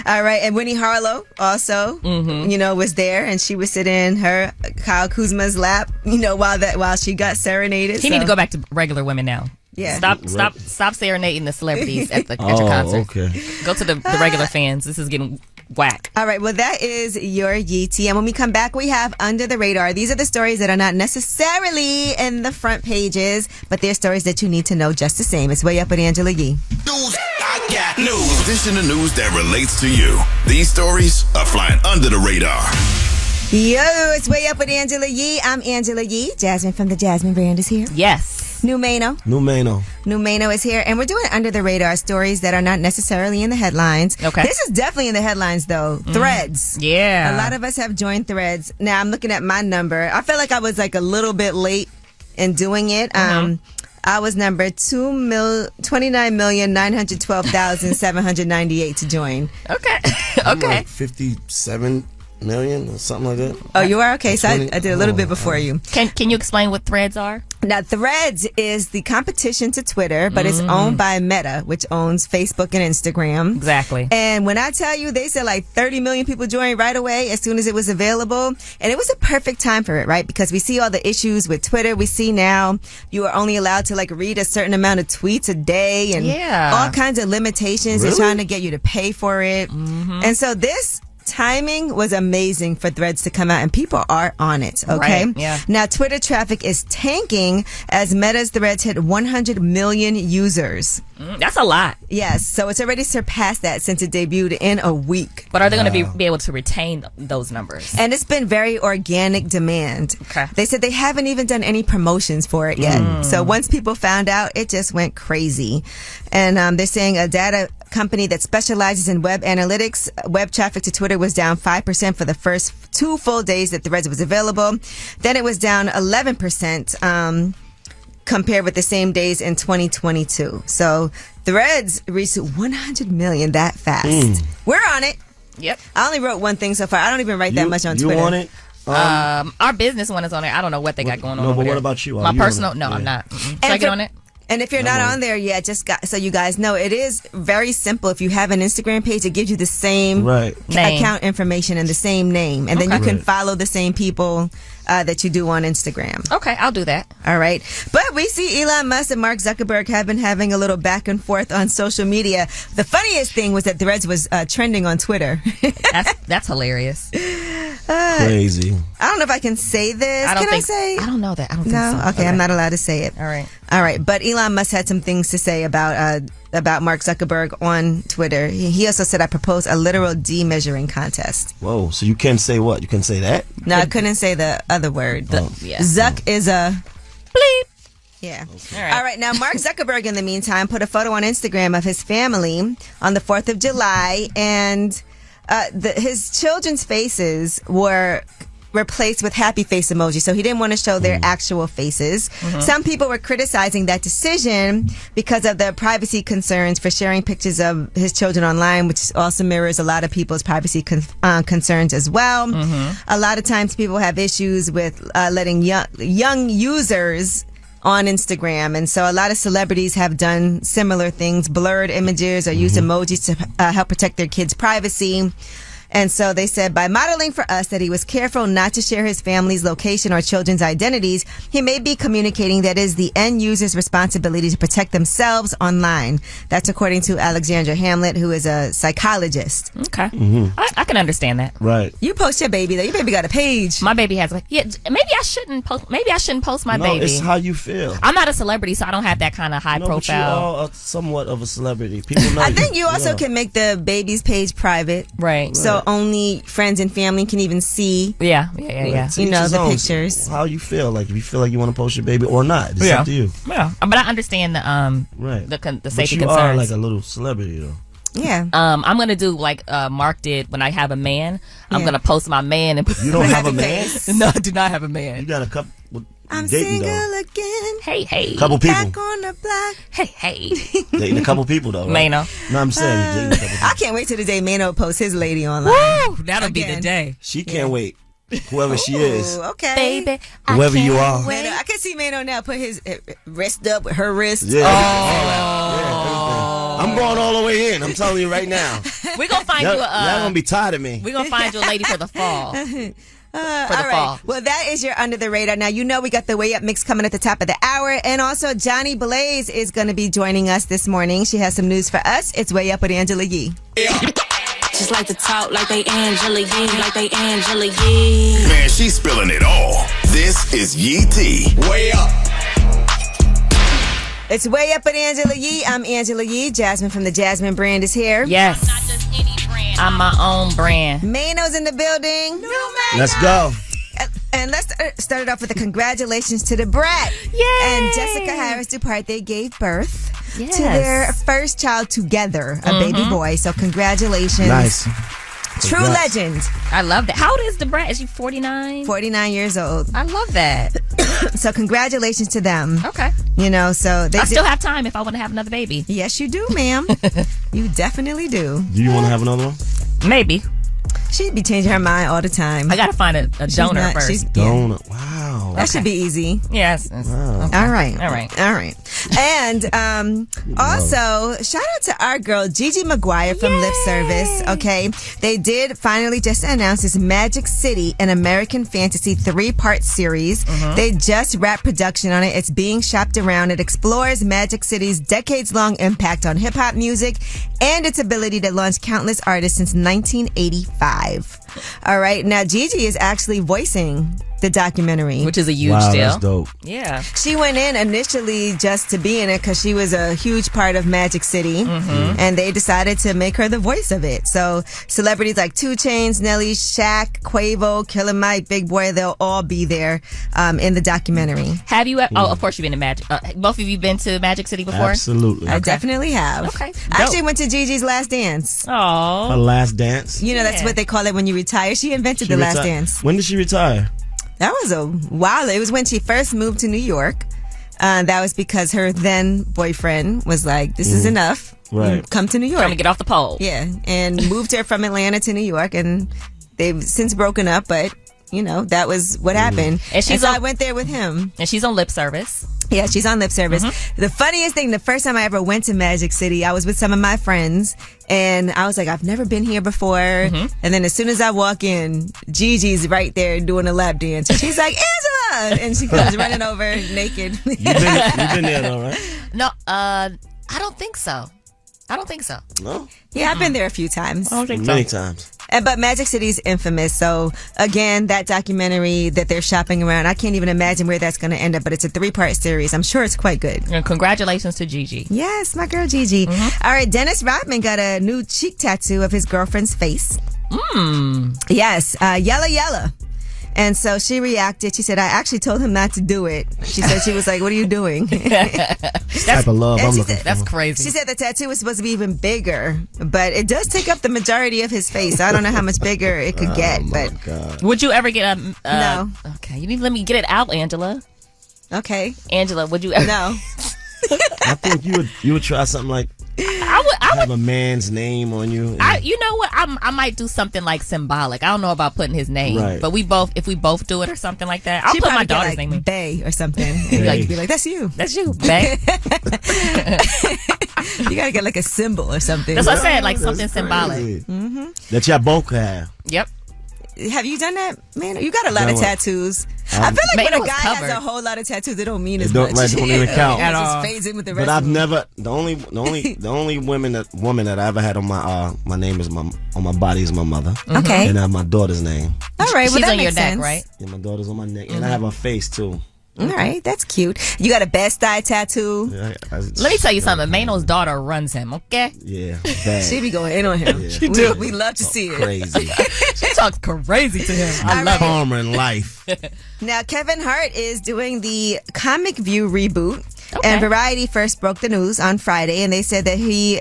All right, and Winnie Harlow also, was there, and she was sitting in her Kyle Kuzma's lap, while she got serenaded. He need to go back to regular women now. Yeah. Stop serenading the celebrities at your concert. Okay. Go to the regular fans. This is getting whack. All right. Well, that is your Yeetie. And when we come back, we have Under the Radar. These are the stories that are not necessarily in the front pages, but they're stories that you need to know just the same. It's Way Up with Angela Yee. News. I got news. This in the news that relates to you. These stories are flying under the radar. Yo, it's Way Up with Angela Yee. I'm Angela Yee. Jasmine from the Jasmine brand is here. Yes. New Maino is here, and we're doing Under the Radar stories that are not necessarily in the headlines. Okay. This is definitely in the headlines, though. Threads. Yeah. A lot of us have joined Threads. Now, I'm looking at my number. I felt like I was like a little bit late in doing it. I was number 29,912,798 to join. Okay. Like 57 million or something like that. Oh, you are? Okay, so I did a little bit before you. Can you explain what Threads are? Now, Threads is the competition to Twitter, but it's owned by Meta, which owns Facebook and Instagram. Exactly. And when I tell you, they said like 30 million people joined right away as soon as it was available. And it was a perfect time for it, right? Because we see all the issues with Twitter. We see now you are only allowed to like read a certain amount of tweets a day and all kinds of limitations. They're trying to get you to pay for it. And so this timing was amazing for Threads to come out, and people are on it, okay? Right, yeah. Now, Twitter traffic is tanking as Meta's Threads hit 100 million users. That's a lot. Yes, so it's already surpassed that since it debuted in a week. But are they going to be able to retain those numbers? And it's been very organic demand. Okay. They said they haven't even done any promotions for it yet. So once people found out, it just went crazy. And they're saying a data company that specializes in web analytics, web traffic to Twitter was down 5% for the first 2 full days that Threads was available. Then it was down 11%. Compared with the same days in 2022. So Threads reached 100 million that fast. We're on it. Yep. I only wrote one thing so far. I don't even write that much on Twitter. You on it? Our business one is on there. I don't know what they got going on. No, over but there. what about you? My personal? No, I'm not. Should I get on it? And if you're not on there yet, so you guys know, it is very simple. If you have an Instagram page, it gives you the same account information and the same name. And then you can follow the same people that you do on Instagram. Okay, I'll do that. All right. But we see Elon Musk and Mark Zuckerberg have been having a little back and forth on social media. The funniest thing was that Threads was trending on Twitter. That's hilarious. Crazy. I don't know if I can say this. I don't know that. I don't think so. Okay, I'm not allowed to say it. All right. But Elon Musk had some things to say about Mark Zuckerberg on Twitter. He also said, I propose a literal demeasuring contest. Whoa, so you can't say what? You can say that? No, I couldn't say the other word. Zuck is a bleep. Yeah. Okay. All right. Now, Mark Zuckerberg, in the meantime, put a photo on Instagram of his family on the 4th of July, and his children's faces were replaced with happy face emojis, so he didn't want to show their actual faces. Some people were criticizing that decision because of the privacy concerns for sharing pictures of his children online, which also mirrors a lot of people's privacy concerns as well. A lot of times people have issues with letting young users on Instagram, and so a lot of celebrities have done similar things, blurred images or used emojis to help protect their kids' privacy. And so they said, by modeling for us that he was careful not to share his family's location or children's identities, he may be communicating that it is the end user's responsibility to protect themselves online. That's according to Alexandra Hamlet, who is a psychologist. Okay. I can understand that. Right. You post your baby, though. Your baby got a page. My baby has maybe I shouldn't post my baby. It's how you feel. I'm not a celebrity, so I don't have that kind of high profile. But you are somewhat of a celebrity. People know I think you also can make the baby's page private. Right. So only friends and family can even see. Yeah. You know, the pictures. How you feel, like if you feel like you want to post your baby or not, it's up to you. Yeah, but I understand the safety concerns. You are like a little celebrity though. Yeah. I'm gonna do like Mark did when I have a man. I'm gonna post my man and you don't have a man. No, I do not have a man. You got a couple. I'm single again. Hey. Couple people. Back on the block. Hey. Dating a couple people though. Right? Mano. No, I'm saying you're dating a couple people. I can't wait till the day Mano posts his lady online. Woo! That'll be the day. She can't wait. Whoever she is. Okay. Baby. Whoever you are. Mano, I can see Mano now put his wrist up with her wrist. Yeah. I'm going all the way in. I'm telling you right now. We're gonna find you y'all gonna be tired of me. We're gonna find you a lady for the fall. All right. Well, that is your Under the Radar. Now, you know we got the Way Up mix coming at the top of the hour. And also, Johnny Blaze is going to be joining us this morning. She has some news for us. It's Way Up with Angela Yee. Just like to talk like they Angela Yee. Man, she's spilling it all. This is Yee T. Way Up. It's Way Up with Angela Yee. I'm Angela Yee. Jasmine from the Jasmine brand is here. Yes. I'm my own brand. Mano's in the building. Let's go. And let's start it off with a congratulations to the brat. Yay! And Jessica Harris Dupart. They gave birth to their first child together, a baby boy. So congratulations. Nice. True legend. I love that. How old is the brat? Is she 49? 49 years old. I love that. So congratulations to them. Okay. You know, so I still have time if I want to have another baby. Yes, you do, ma'am. You definitely do. Do you want to have another one? Maybe. She'd be changing her mind all the time. I got to find a donor first. Donor. Wow. That should be easy. Yes. Wow. Okay. All right. All right. All right. And also, shout out to our girl, Gigi McGuire from Lip Service. Okay. They did finally just announce this Magic City, an American fantasy 3-part series. They just wrapped production on it. It's being shopped around. It explores Magic City's decades-long impact on hip-hop music and its ability to launch countless artists since 1985. All right. Now, Gigi is actually voicing the documentary, which is a huge deal. That's dope. Yeah. She went in initially just to be in it because she was a huge part of Magic City, and they decided to make her the voice of it. So celebrities like 2 Chainz, Nelly, Shaq, Quavo, Killer Mike, Big Boy, they'll all be there in the documentary. Have you? Oh, of course you've been to Magic. Both of you been to Magic City before? Absolutely. I definitely have. Okay. I actually went to Gigi's Last Dance. Oh. Her last dance. You know, that's what they call it when you retire. She invented the Last Dance. When did she retire? That was a while. It was when she first moved to New York. That was because her then boyfriend was like, this is enough. Right. Come to New York. Trying to get off the pole. Yeah. And moved her from Atlanta to New York. And they've since broken up, but you know, that was what happened. And so I went there with him. And she's on Lip Service. Yeah, she's on Lip Service. The funniest thing, the first time I ever went to Magic City, I was with some of my friends, and I was like, I've never been here before. And then as soon as I walk in, Gigi's right there doing a lap dance. And she's like, Angela! And she comes running over naked. You've been there though, right? No, I don't think so. No? Yeah, I've been there a few times. I don't think Many times. But Magic City's infamous. So again, that documentary that they're shopping around, I can't even imagine where that's going to end up, but it's a 3-part series. I'm sure it's quite good. And congratulations to Gigi. Yes, my girl Gigi. All right, Dennis Rodman got a new cheek tattoo of his girlfriend's face. Yes, Yella Yella. And so she reacted. She said, I actually told him not to do it. She said, she was like, what are you doing? Type of love I'm looking for. That's crazy. She said the tattoo was supposed to be even bigger, but it does take up the majority of his face. I don't know how much bigger it could get. But God. Would you ever get a... no. Okay, you need to let me get it out, Angela. Okay. Angela, would you ever... No. I think you would try something like I have a man's name on you. You know what? I might do something like symbolic. I don't know about putting his name, Right. but if we both do it or something like that, I'll She'd put my probably get, daughter's like, name in. Bay or something. And you'd be like, that's you. That's you, Bay. You gotta get like a symbol or something. That's what I said, like something symbolic. That y'all both have. Yep. Have you done that, man? You got a lot of tattoos. I feel like Mano when a was guy covered. has a whole lot of tattoos, they don't mean as Don't- much. right, don't even count. It At just all. fades in with the rest But I've of them. never the only woman that I ever had on my name is on my body is my mother. Okay. And I have my daughter's name. All right. She's Well, that on your makes neck, sense. right? Yeah, my daughter's on my neck, and I have her face too. All right. That's cute. You got a Bed-Stuy tattoo. Yeah, Let me tell you something. Mano's daughter runs him, okay? Yeah, bad. She be going in on him. Yeah. We love to see it. Crazy. She talks crazy to him. I All love right. Karma in life. Now, Kevin Hart is doing the Comic View reboot. Okay. And Variety first broke the news on Friday, and they said that he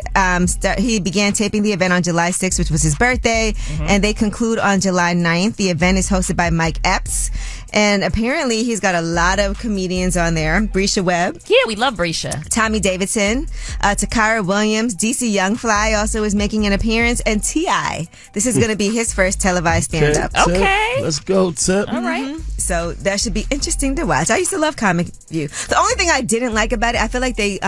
began taping the event on July 6th, which was his birthday, and they conclude on July 9th. The event is hosted by Mike Epps, and apparently he's got a lot of comedians on there. Brisha Webb. Yeah, we love Brisha. Tommy Davidson, Takara Williams, DC Youngfly also is making an appearance, and T.I. This is going to be his first televised stand-up. Okay. Let's go, Tip. All right. So that should be interesting to watch. I used to love Comic View. The only thing I didn't like about it, I feel like they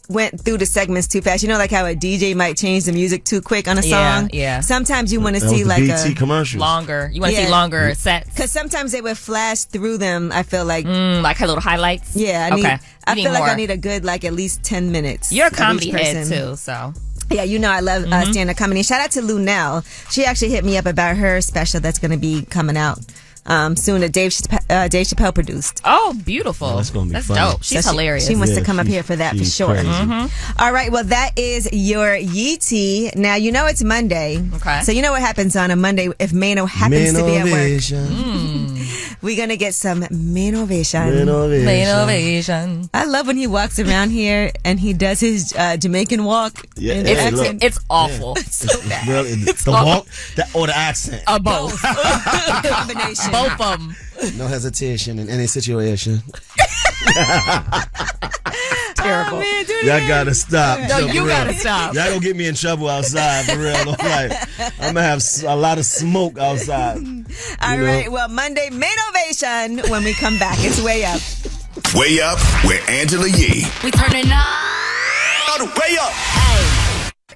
went through the segments too fast. You know, like how a DJ might change the music too quick on a song? Yeah. Sometimes you want to That see was the like BT commercials. Longer. You want to see longer sets? Because sometimes they would flash through them, I feel like. Like her little highlights? Yeah. I need feel like more. I need a good, like, at least 10 minutes. You're a of each comedy head person. too, so. Yeah, you know I love stand-up comedy. Shout out to Lunel. She actually hit me up about her special that's going to be coming out soon that Dave Chappelle produced. Oh, beautiful. Oh, that's gonna be fun. dope. She's hilarious. She wants to come up here for that for she's sure. crazy. All right, well, that is your Yee Tea. Now, you know it's Monday. Okay. So you know what happens on a Monday if Mano happens to be at work. Mainovation. We're going to get some Mainovation. Mainovation. I love when he walks around here and he does his Jamaican walk. Yeah, And hey, the look. accent. It's awful. It's so bad. Really, the walk or the accent. Both. Combination. Both of them. No hesitation in any situation. terrible. Man, Y'all gotta stop. No, you gotta stop. Y'all gonna get me in trouble outside for real. I'm gonna have a lot of smoke outside. All right. Well, Monday Mainovation when we come back. It's Way Up. Way Up with Angela Yee. We turning up. Way Up.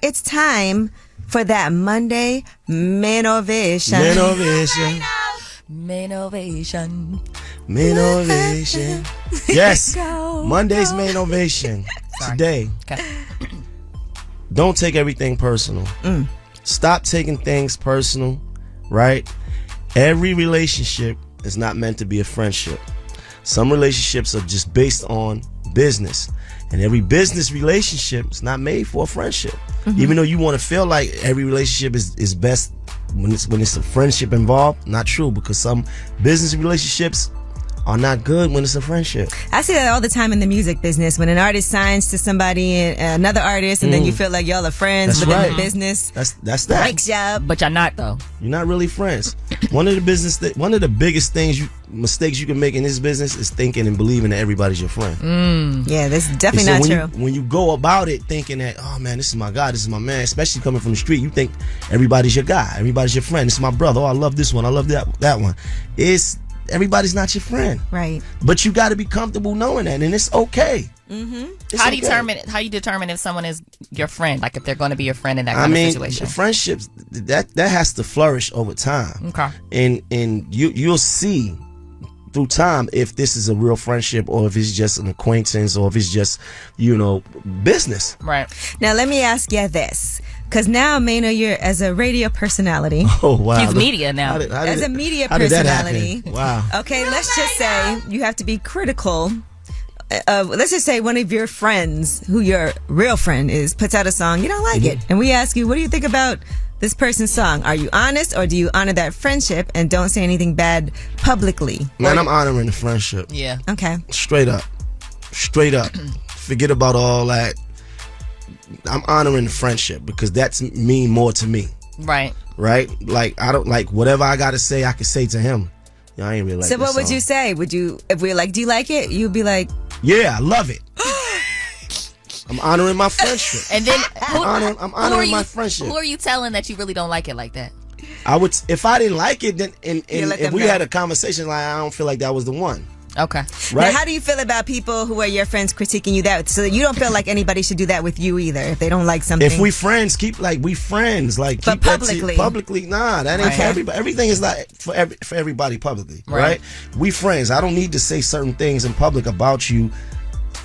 It's time for that Monday Mainovation. Mainovation. Yes. Monday's Mainovation. Today. Okay. Don't take everything personal. Stop taking things personal, right? Every relationship is not meant to be a friendship. Some relationships are just based on business. And every business relationship is not made for a friendship. Even though you want to feel like every relationship is best when it's a friendship involved, not true, because some business relationships are not good when it's a friendship. I see that all the time in the music business. When an artist signs to somebody, another artist, and then you feel like y'all are friends, but then the business that's that breaks you up. But you're not though. You're not really friends. One of the biggest mistakes you can make in this business is thinking and believing that everybody's your friend. Yeah, that's definitely not true. When you go about it thinking that, oh man, this is my guy, this is my man, especially coming from the street, you think everybody's your guy, everybody's your friend. This is my brother. Oh, I love this one. I love that one. Everybody's not your friend, right? But you got to be comfortable knowing that, and it's okay. How do you determine if someone is your friend? Like if they're going to be your friend in that kind of situation? Friendships that has to flourish over time. Okay, and you'll see through time if this is a real friendship or if it's just an acquaintance or if it's just business. Right. Now let me ask you this. Because now, Maino, you're as a radio personality. Oh, wow. He's media now. As a media how did that personality. happen? Wow. Okay, let's just say you have to be critical. Let's just say one of your friends, who your real friend is, puts out a song, you don't like it. And we ask you, what do you think about this person's song? Are you honest or do you honor that friendship and don't say anything bad publicly? Man, I'm honoring the friendship. Yeah. Okay. Straight up. Forget about all that. I'm honoring the friendship because that's mean more to me. Right. Like I don't like whatever I gotta say I can say to him. I ain't really like So this what would song. you say? If we're like, do you like it? You'd be like, yeah, I love it. I'm honoring my friendship. And then I'm honoring my friendship. Who are you telling that you really don't like it like that? I would, if I didn't like it, then if we know. had a conversation, like I don't feel like that was the one. Okay. Right. Now, how do you feel about people who are your friends critiquing you that so that you don't feel like anybody should do that with you either if they don't like something? If we friends, we friends. Like, but keep publicly, nah, that ain't for everybody. Everything is not for everybody publicly, right? We friends. I don't need to say certain things in public about you.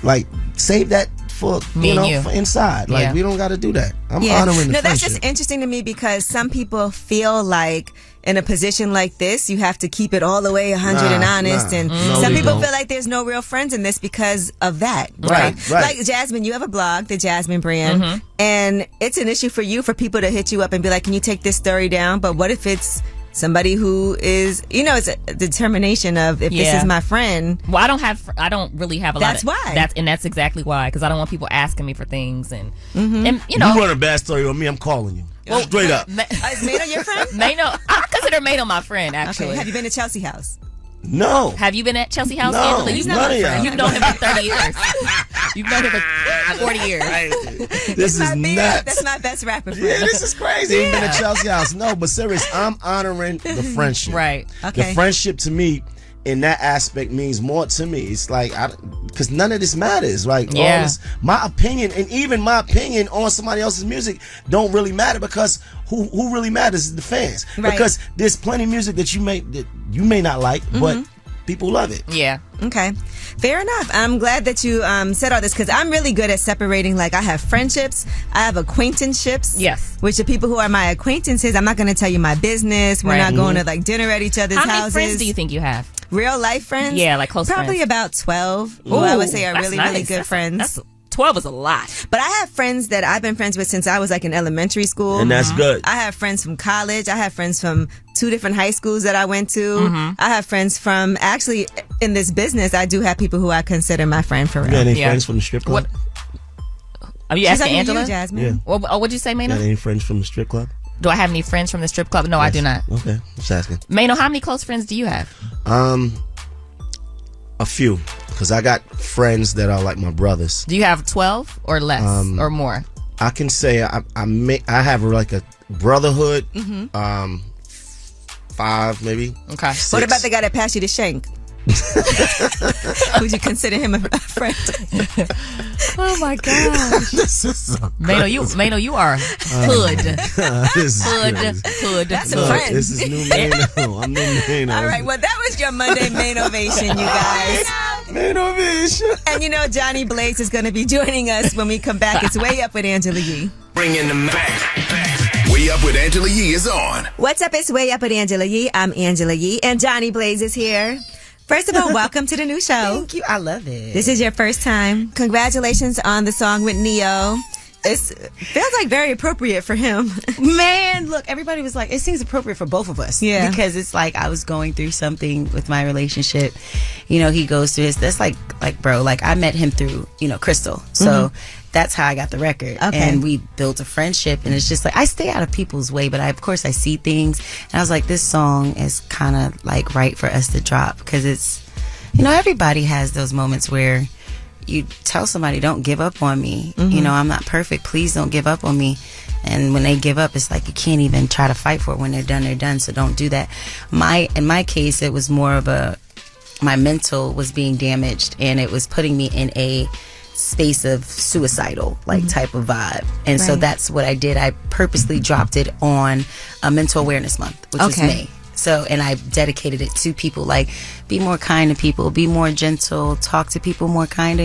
Like, save that for for inside. Like, we don't got to do that. I'm honoring the friendship. That's just interesting to me because some people feel like in a position like this, you have to keep it all the way 100 and honest. And some people feel like there's no real friends in this because of that. Right. Like Jasmine, you have a blog, the Jasmine brand, and it's an issue for you for people to hit you up and be like, can you take this story down? But what if it's somebody who is, it's a determination of if this is my friend. Well, I don't really have a lot. That's why. That's exactly why, because I don't want people asking me for things and you run a bad story on me, I'm calling you. Well, straight up. Is Maino your friend? Maino, I consider Maino my friend, actually. Okay. Have you been to Chelsea House? No. Have you been at Chelsea House, No, Angela? You've none of y'all. You've known him for 30 years. You've known him for 40 years. This is nuts. That's my best rapper friend. Yeah, this is crazy. Ain't been to Chelsea House. No, but serious, I'm honoring the friendship. Right. Okay. The friendship to me in that aspect means more to me. It's like, because none of this matters. Like, all this, my opinion, and even my opinion on somebody else's music don't really matter because who really matters is the fans. Right. Because there's plenty of music that you may not like, but people love it. Yeah. Okay. Fair enough. I'm glad that you said all this because I'm really good at separating. Like, I have friendships, I have acquaintanceships. Yes. Which the people who are my acquaintances, I'm not going to tell you my business. We're not going to like dinner at each other's houses. How many friends do you think you have? Real life friends? Yeah, like close Probably friends. about 12. Who I would say are really, nice. really good friends. 12 is a lot. But I have friends that I've been friends with since I was like in elementary school. And that's good. I have friends from college. I have friends from 2 different high schools that I went to. I have friends from, actually, in this business, I do have people who I consider my friend for real. You got any friends from the strip club? Are you asking Angela? You, Jasmine. Yeah. What'd you say, Maino? Got any friends from the strip club? Do I have any friends from the strip club? No, I do not. Okay, just asking. Maino, how many close friends do you have? A few, because I got friends that are like my brothers. Do you have 12 or less or more? I can say I have like a brotherhood. 5 maybe. Okay. 6. What about the guy that passed you the shank? Would you consider him a friend? Oh my gosh. This is so Maino, you are hood. Hood. That's a friend. This is new Maino. I'm new Maino. All right, well, that was your Monday Mainovation, you guys. Mainovation. And you know, Johnny Blaze is going to be joining us when we come back. It's Way Up with Angela Yee. Bring in the back. Way Up with Angela Yee is on. What's up? It's Way Up with Angela Yee. I'm Angela Yee, and Johnny Blaze is here. First of all, welcome to the new show. Thank you. I love it. This is your first time. Congratulations on the song with Neo. It feels like very appropriate for him. Man, look, everybody was like, it seems appropriate for both of us. Yeah. Because it's like I was going through something with my relationship. You know, he goes through his, that's like bro, like I met him through, Crystal. So that's how I got the record. Okay. And we built a friendship. And it's just like, I stay out of people's way, but of course I see things. And I was like, this song is kind of like right for us to drop. Because it's, everybody has those moments where you tell somebody, don't give up on me. I'm not perfect. Please don't give up on me. And when they give up, it's like you can't even try to fight for it. When they're done, they're done. So don't do that. In my case, it was more of my mental was being damaged, and it was putting me in a space of suicidal type of vibe. And so that's what I did. I purposely dropped it on a mental awareness month, which is May. So, and I dedicated it to people, like, be more kind to people, be more gentle, talk to people more kinder,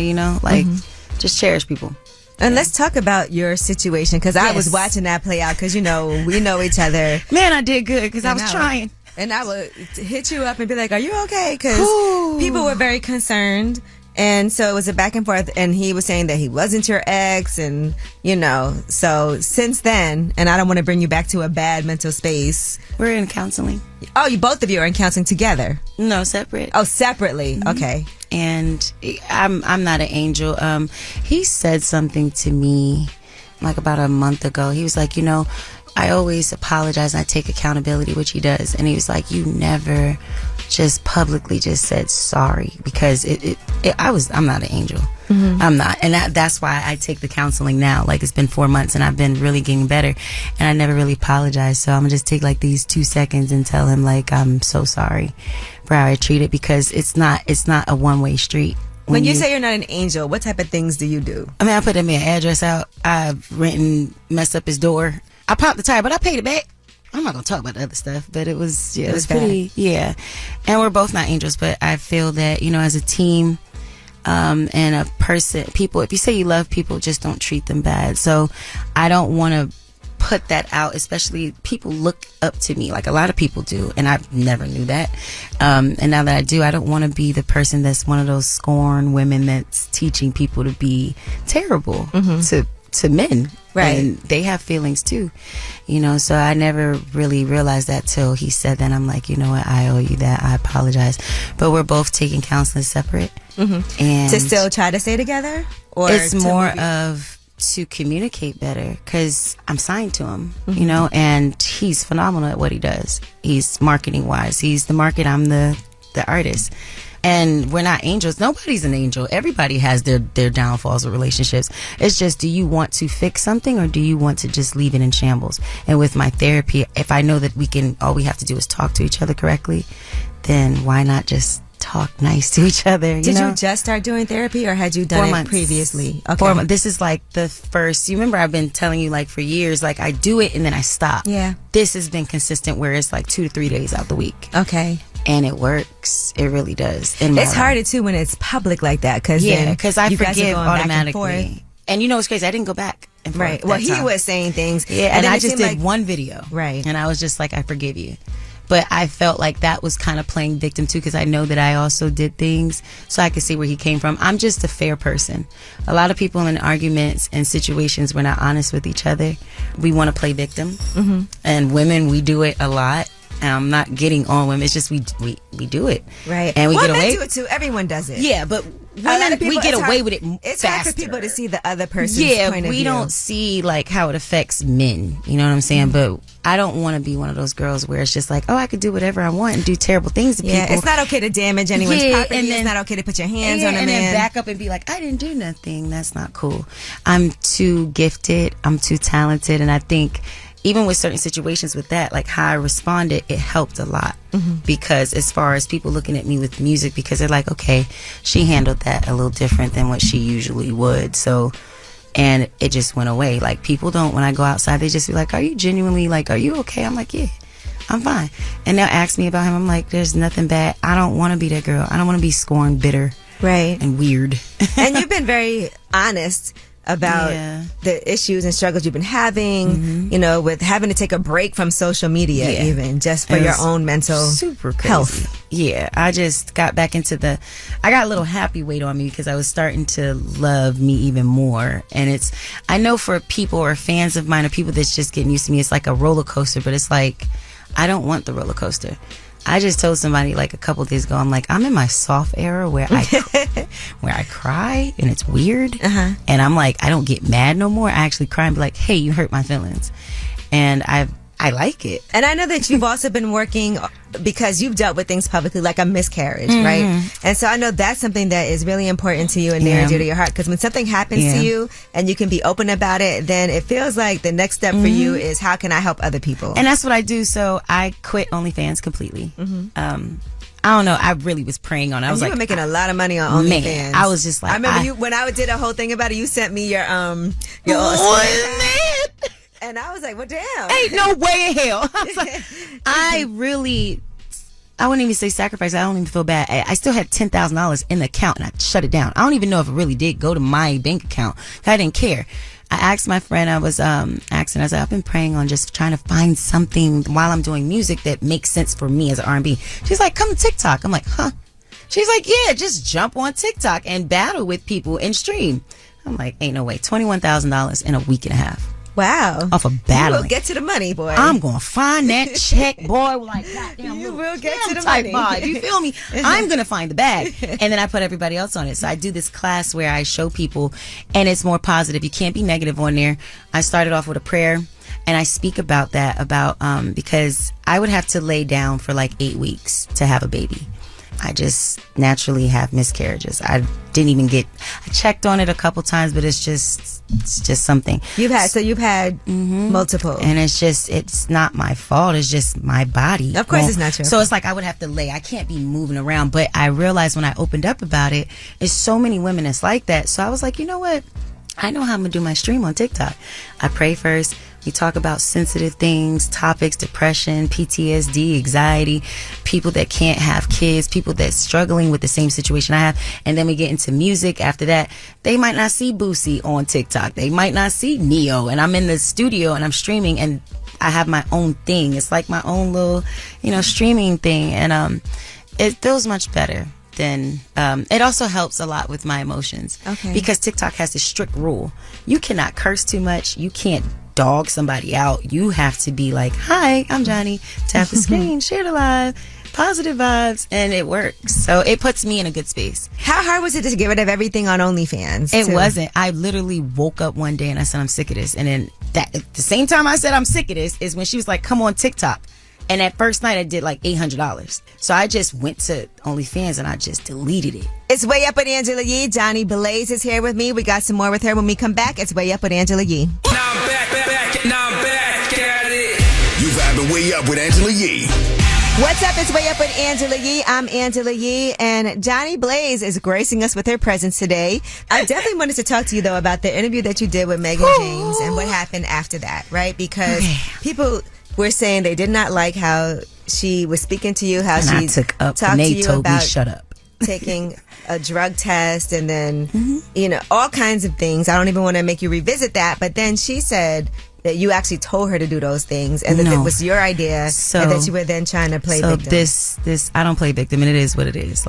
just cherish people. And let's talk about your situation, because I was watching that play out, because, we know each other. Man, I did good, because I was trying. And I would hit you up and be like, are you okay? Because people were very concerned. And so it was a back and forth, and he was saying that he wasn't your ex, and, so since then, and I don't want to bring you back to a bad mental space. We're in counseling. Oh, you both of you are in counseling together? No, separate. Oh, separately. Okay. And I'm not an angel. He said something to me like about a month ago. He was like, I always apologize and I take accountability, which he does. And he was like, you never just publicly just said sorry, because I'm not an angel. I'm not. And that's why I take the counseling now. Like, it's been 4 months and I've been really getting better, and I never really apologized. So I'm gonna just take like these 2 seconds and tell him, like, I'm so sorry for how I treated, because it's not a one-way street. When you say you're not an angel, what type of things do you do? I mean, I put him an address out. I've messed up his door. I popped the tire, but I paid it back. I'm not gonna talk about the other stuff, but it was pretty, and we're both not angels, but I feel that, as a team, and a person, people, if you say you love people, just don't treat them bad. So I don't want to put that out, especially people look up to me, like a lot of people do, and I never knew that. And now that I do, I don't want to be the person that's one of those scorn women that's teaching people to be terrible to men. Right. And they have feelings too, so I never really realized that till he said that. I'm like, you know what, I owe you that. I apologize. But we're both taking counseling separate. And to still try to stay together? Or it's more of to communicate better, because I'm signed to him, and he's phenomenal at what he does. He's marketing wise. He's the market. I'm the artist. And we're not angels. Nobody's an angel. Everybody has their downfalls with relationships. It's just, do you want to fix something, or do you want to just leave it in shambles? And with my therapy, if I know that all we have to do is talk to each other correctly, then why not just talk nice to each other? Did you just start doing therapy, or had you done 4 it months previously? Okay. 4 months. This is like the first. You remember I've been telling you, like, for years, like, I do it and then I stop. Yeah. This has been consistent, where it's like 2 to 3 days out the week. Okay. And it works. It really does. It's harder too when it's public like that, because I forgive automatically. And what's crazy? I didn't go back. Right. Well, he was saying things. Yeah, and I just did one video. Right. And I was just like, I forgive you. But I felt like that was kind of playing victim too, because I know that I also did things, so I could see where he came from. I'm just a fair person. A lot of people in arguments and situations, we're not honest with each other. We want to play victim. And women, we do it a lot. I'm not getting on women. It's just we do it. Right. And we get away. Men do it too. Everyone does it. Yeah, but women, we get away with it It's faster. hard for people to see the other person's point of view. We don't see like how it affects men. You know what I'm saying? But I don't want to be one of those girls where it's just like, oh, I could do whatever I want and do terrible things to people. It's not okay to damage anyone's property. And then, it's not okay to put your hands on a man. And then back up and be like, I didn't do nothing. That's not cool. I'm too gifted. I'm too talented. And I think even with certain situations with that, like how I responded, it helped a lot. Because as far as people looking at me with music, because they're like, okay, she handled that a little different than what she usually would. So, and it just went away. Like people don't, when I go outside, they just be like, are you genuinely like, are you okay? I'm like, yeah, I'm fine. And they'll ask me about him. I'm like, there's nothing bad. I don't want to be that girl. I don't want to be scorned, bitter, right, and weird. And you've been very honest about the issues and struggles you've been having, you know, with having to take a break from social media, even just for your own mental health. Yeah, I just got back into I got a little happy weight on me because I was starting to love me even more. And I know for people or fans of mine or people that's just getting used to me, it's like a roller coaster, but it's like, I don't want the roller coaster. I just told somebody like a couple of days ago, I'm like, I'm in my soft era where I cry and it's weird. And I'm like, I don't get mad no more. I actually cry and be like, hey, you hurt my feelings. And I like it. And I know that you've also been working because you've dealt with things publicly like a miscarriage, right? And so I know that's something that is really important to you and near and dear to your heart, because when something happens to you and you can be open about it, then it feels like the next step for you is, how can I help other people? And that's what I do. So I quit OnlyFans completely. I don't know. I really was praying on it. I was you like, were making a lot of money on OnlyFans. Man, I was just like, I remember when I did a whole thing about it, you sent me your and I was like, well, damn. Ain't no way in hell. I was like, I wouldn't even say sacrifice. I don't even feel bad. I still had $10,000 in the account and I shut it down. I don't even know if it really did go to my bank account. I didn't care. I asked my friend, I was asking, I said, I've been praying on just trying to find something while I'm doing music that makes sense for me as an R&B. She's like, come to TikTok. I'm like, huh? She's like, yeah, just jump on TikTok and battle with people and stream. I'm like, ain't no way. $21,000 in a week and a half. Wow. Off of battling. You will get to the money, boy. I'm going to find that check, boy. Like, goddamn, you will get to the money. Vibe. You feel me? I'm going to find the bag. And then I put everybody else on it. So I do this class where I show people, and it's more positive. You can't be negative on there. I started off with a prayer, and I speak about that, because I would have to lay down for like 8 weeks to have a baby. I just naturally have miscarriages. I checked on it a couple times, but it's just something. You've had multiple. And it's not my fault. It's just my body. Of course it's not your fault. So it's like I would have to I can't be moving around. But I realized when I opened up about it, there's so many women that's like that. So I was like, you know what? I know how I'm going to do my stream on TikTok. I pray first. We talk about sensitive things, topics, depression, PTSD, anxiety, people that can't have kids, people that's struggling with the same situation I have. And then we get into music. After that, they might not see Boosie on TikTok. They might not see Neo. And I'm in the studio and I'm streaming and I have my own thing. It's like my own little, streaming thing. And it feels much better. Then it also helps a lot with my emotions. Okay. Because TikTok has this strict rule. You cannot curse too much. You can't dog somebody out. You have to be like, hi, I'm Jhonni. Tap the screen, share the live, positive vibes, and it works. So it puts me in a good space. How hard was it to get rid of everything on OnlyFans? It wasn't. I literally woke up one day and I said, I'm sick of this. And then at the same time I said I'm sick of this is when she was like, come on TikTok. And that first night I did like $800. So I just went to OnlyFans and I just deleted it. It's Way Up with Angela Yee. Johnny Blaze is here with me. We got some more with her when we come back. It's Way Up with Angela Yee. Now I'm back at it. You vibing Way Up with Angela Yee. What's up? It's Way Up with Angela Yee. I'm Angela Yee, and Johnny Blaze is gracing us with her presence today. I definitely wanted to talk to you, though, about the interview that you did with Megan James and what happened after that, right? Because people were saying they did not like how she was speaking to you, how she talked to you about shut up. taking a drug test and then, all kinds of things. I don't even want to make you revisit that. But then she said that you actually told her to do those things and that it was your idea and that you were then trying to play victim. This I don't play victim, and it is what it is.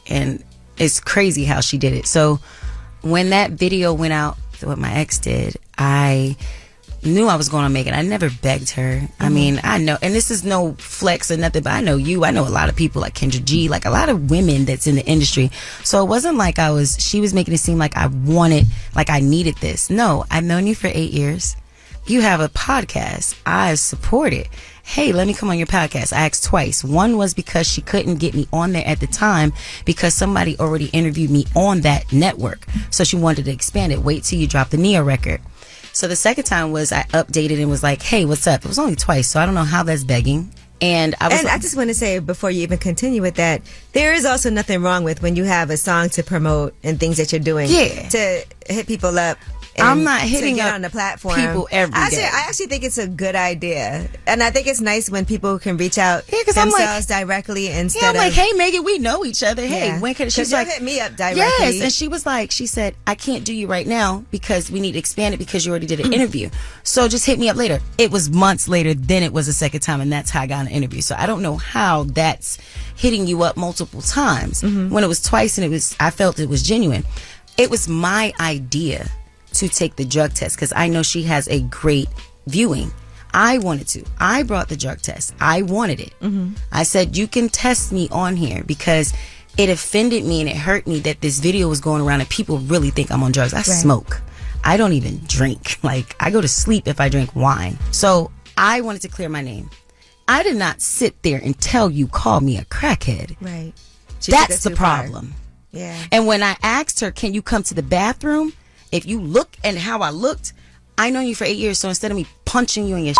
And it's crazy how she did it. So when that video went out, what my ex did, I knew I was going to make it. I never begged her. I mean, I know, and this is no flex or nothing, but I know you. I know a lot of people like Kendra G, like a lot of women that's in the industry. So it wasn't like she was making it seem like I needed this. No, I've known you for 8 years. You have a podcast. I support it. Hey, let me come on your podcast. I asked twice. One was because she couldn't get me on there at the time because somebody already interviewed me on that network. So she wanted to expand it. Wait till you drop the Neo record. So the second time was I updated and was like, hey, what's up? It was only twice, so I don't know how that's begging. And I just want to say before you even continue with that, there is also nothing wrong with when you have a song to promote and things that you're doing. Yeah. To hit people up. I'm not hitting to get up on the platform people every day. I actually think it's a good idea, and I think it's nice when people can reach out themselves directly instead of hey Megan, we know each other. Hey, when can she's like hit me up directly? Yes, and she said I can't do you right now because we need to expand it because you already did an interview. So just hit me up later. It was months later. Then it was a second time, and that's how I got an interview. So I don't know how that's hitting you up multiple times when it was twice, and I felt it was genuine. It was my idea to take the drug test because I know she has a great viewing. I wanted to. I brought the drug test. I wanted it. I said, you can test me on here because it offended me and it hurt me that this video was going around and people really think I'm on drugs. I smoke. I don't even drink. Like, I go to sleep if I drink wine. So I wanted to clear my name. I did not sit there and tell you, call me a crackhead. Right. That's the problem. Yeah. And when I asked her, can you come to the bathroom? If you look and how I looked, I know you for 8 years, so instead of me punching you in your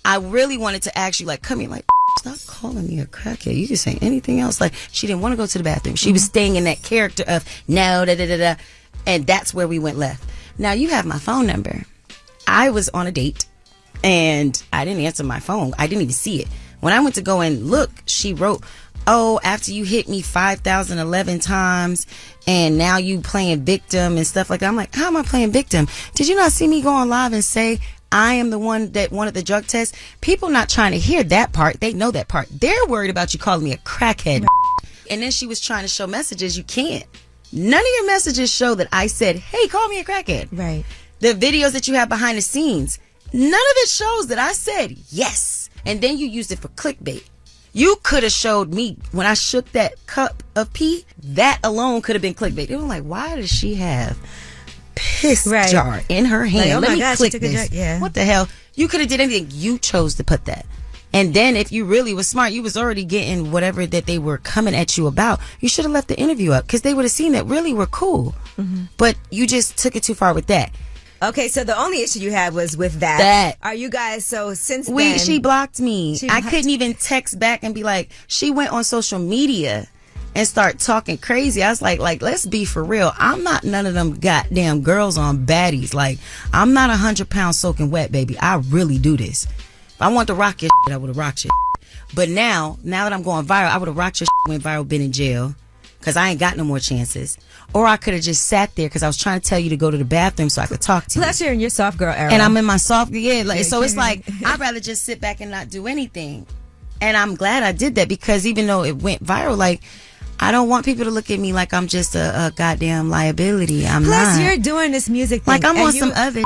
I really wanted to ask you, like, come here, like, stop calling me a crackhead. You can say anything else. Like, she didn't want to go to the bathroom. She was staying in that character of, no, da-da-da-da, and that's where we went left. Now, you have my phone number. I was on a date, and I didn't answer my phone. I didn't even see it. When I went to go and look, she wrote, oh, after you hit me 5,011 times and now you playing victim and stuff like that. I'm like, how am I playing victim? Did you not see me go on live and say I am the one that wanted the drug test? People not trying to hear that part. They know that part. They're worried about you calling me a crackhead. And then she was trying to show messages. You can't. None of your messages show that I said, hey, call me a crackhead. Right. The videos that you have behind the scenes, none of it shows that I said yes. And then you used it for clickbait. You could have showed me when I shook that cup of pee. That alone could have been clickbait. They were like, why does she have piss jar in her hand? Like, oh Let my me gosh, click she took this. Yeah. What the hell? You could have did anything. You chose to put that. And then if you really was smart, you was already getting whatever that they were coming at you about. You should have left the interview up because they would have seen that really we're cool. But you just took it too far with that. Okay, so the only issue you had was with that. Are you guys, so since then... She blocked me. I couldn't even text back and be like, she went on social media and start talking crazy. I was like, let's be for real. I'm not none of them goddamn girls on baddies. Like, I'm not 100 pounds soaking wet, baby. I really do this. If I want to rock your shit, I would have rocked your shit. But now that I'm going viral, I would have rocked your shit when viral been in jail. Because I ain't got no more chances. Or I could have just sat there because I was trying to tell you to go to the bathroom so I could talk to you. Plus, you're in your soft girl era. And I'm in my soft, so it's like, I'd rather just sit back and not do anything. And I'm glad I did that because even though it went viral, like, I don't want people to look at me like I'm just a goddamn liability. I'm not. Plus, you're doing this music thing. Like, I'm on some other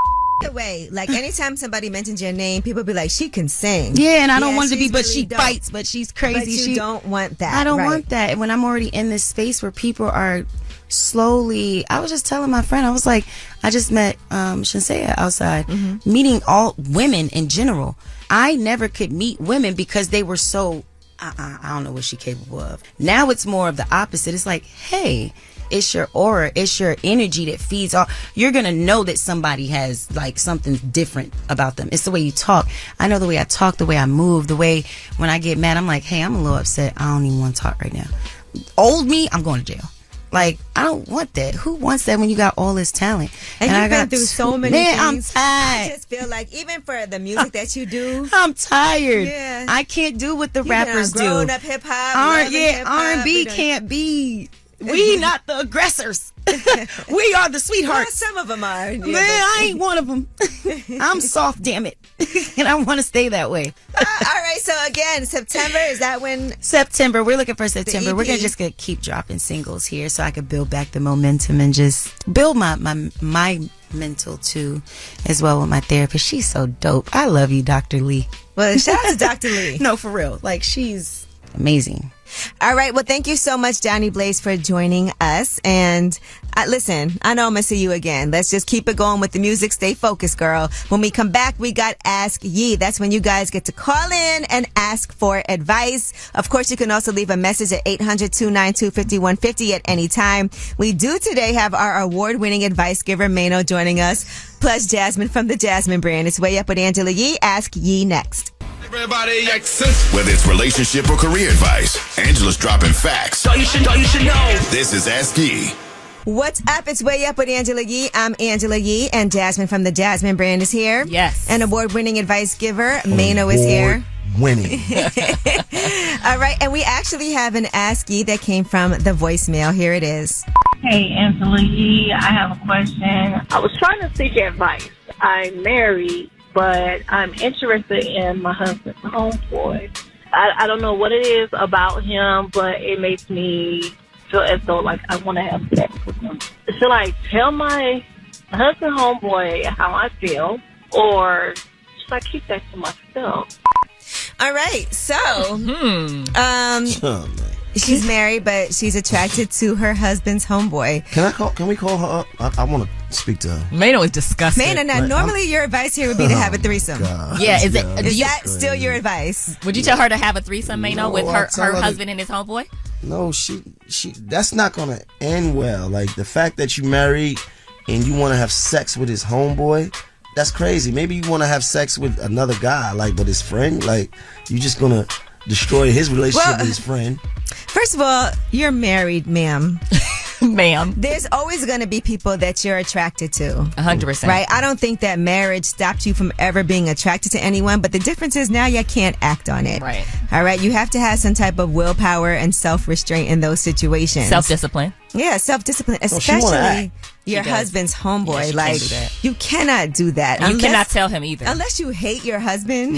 way. Like, anytime somebody mentions your name, people be like, she can sing. Yeah, and I don't want it to be, but she fights, but she's crazy. But you don't want that. I don't want that. And when I'm already in this space where people are slowly, I was just telling my friend, I was like, I just met Shinsea outside, meeting all women in general. I never could meet women because they were so, I don't know what she's capable of. Now it's more of the opposite. It's like, hey, it's your aura, it's your energy that feeds off. You're gonna know that somebody has like something different about them. It's the way you talk. I know the way I talk, the way I move, the way when I get mad, I'm like, hey, I'm a little upset. I don't even want to talk right now. Old me, I'm going to jail. Like, I don't want that. Who wants that when you got all this talent? And you've been through so many things. I'm tired. I just feel like even for the music that you do, I'm tired. Yeah. I can't do what the rappers do. Grown up hip hop. R&B can't be. We not the aggressors. We are the sweethearts. Well, some of them are. Man, I ain't one of them. I'm soft, damn it. And I want to stay that way. All right, so again, September, is that when? September, we're looking for September. We're gonna keep dropping singles here so I could build back the momentum and just build my mental too, as well with my therapist. She's so dope. I love you, Dr. Lee. Well, shout out to Dr. Lee. No, for real. Like, she's amazing. All right. Well, thank you so much, Johnny Blaze, for joining us. And listen, I know I'm going to see you again. Let's just keep it going with the music. Stay focused, girl. When we come back, we got Ask Ye. That's when you guys get to call in and ask for advice. Of course, you can also leave a message at 800-292-5150 at any time. We do today have our award-winning advice giver, Maino, joining us, plus Jasmine from the Jasmine brand. It's Way Up with Angela Yee. Ask Ye next. Everybody whether it's relationship or career advice, Angela's dropping facts. You should know. This is Ask Ye. What's up? It's Way Up with Angela Yee. I'm Angela Yee, and Jasmine from the Jasmine brand is here. Yes. An award-winning advice giver, Maino, is here. Winning. All right, and we actually have an Ask Ye that came from the voicemail. Here it is. Hey, Angela Yee, I have a question. I was trying to seek advice. I'm married, but I'm interested in my husband's homeboy. I don't know what it is about him, but it makes me feel as though like I want to have sex with him. Should I tell my husband homeboy how I feel, or should I keep that to myself? All right, so she's married, but she's attracted to her husband's homeboy. Can we call her up? I want to speak to her. Maino is disgusting. Maino, now normally your advice here would be to have a threesome. God. Yeah, is that still your advice? Would you tell her to have a threesome, Maino, with her husband and his homeboy? No, she that's not gonna end well. Like, the fact that you married and you want to have sex with his homeboy, that's crazy. Maybe you want to have sex with another guy, like, but his friend, like, you just gonna destroy his relationship with his friend. First of all, you're married, ma'am. Ma'am. There's always going to be people that you're attracted to. 100%. Right? I don't think that marriage stopped you from ever being attracted to anyone, but the difference is now you can't act on it. Right. All right? You have to have some type of willpower and self-restraint in those situations. Self-discipline. Yeah, self-discipline, especially your husband's homeboy. Yeah, like, you cannot do that. You cannot tell him either. Unless you hate your husband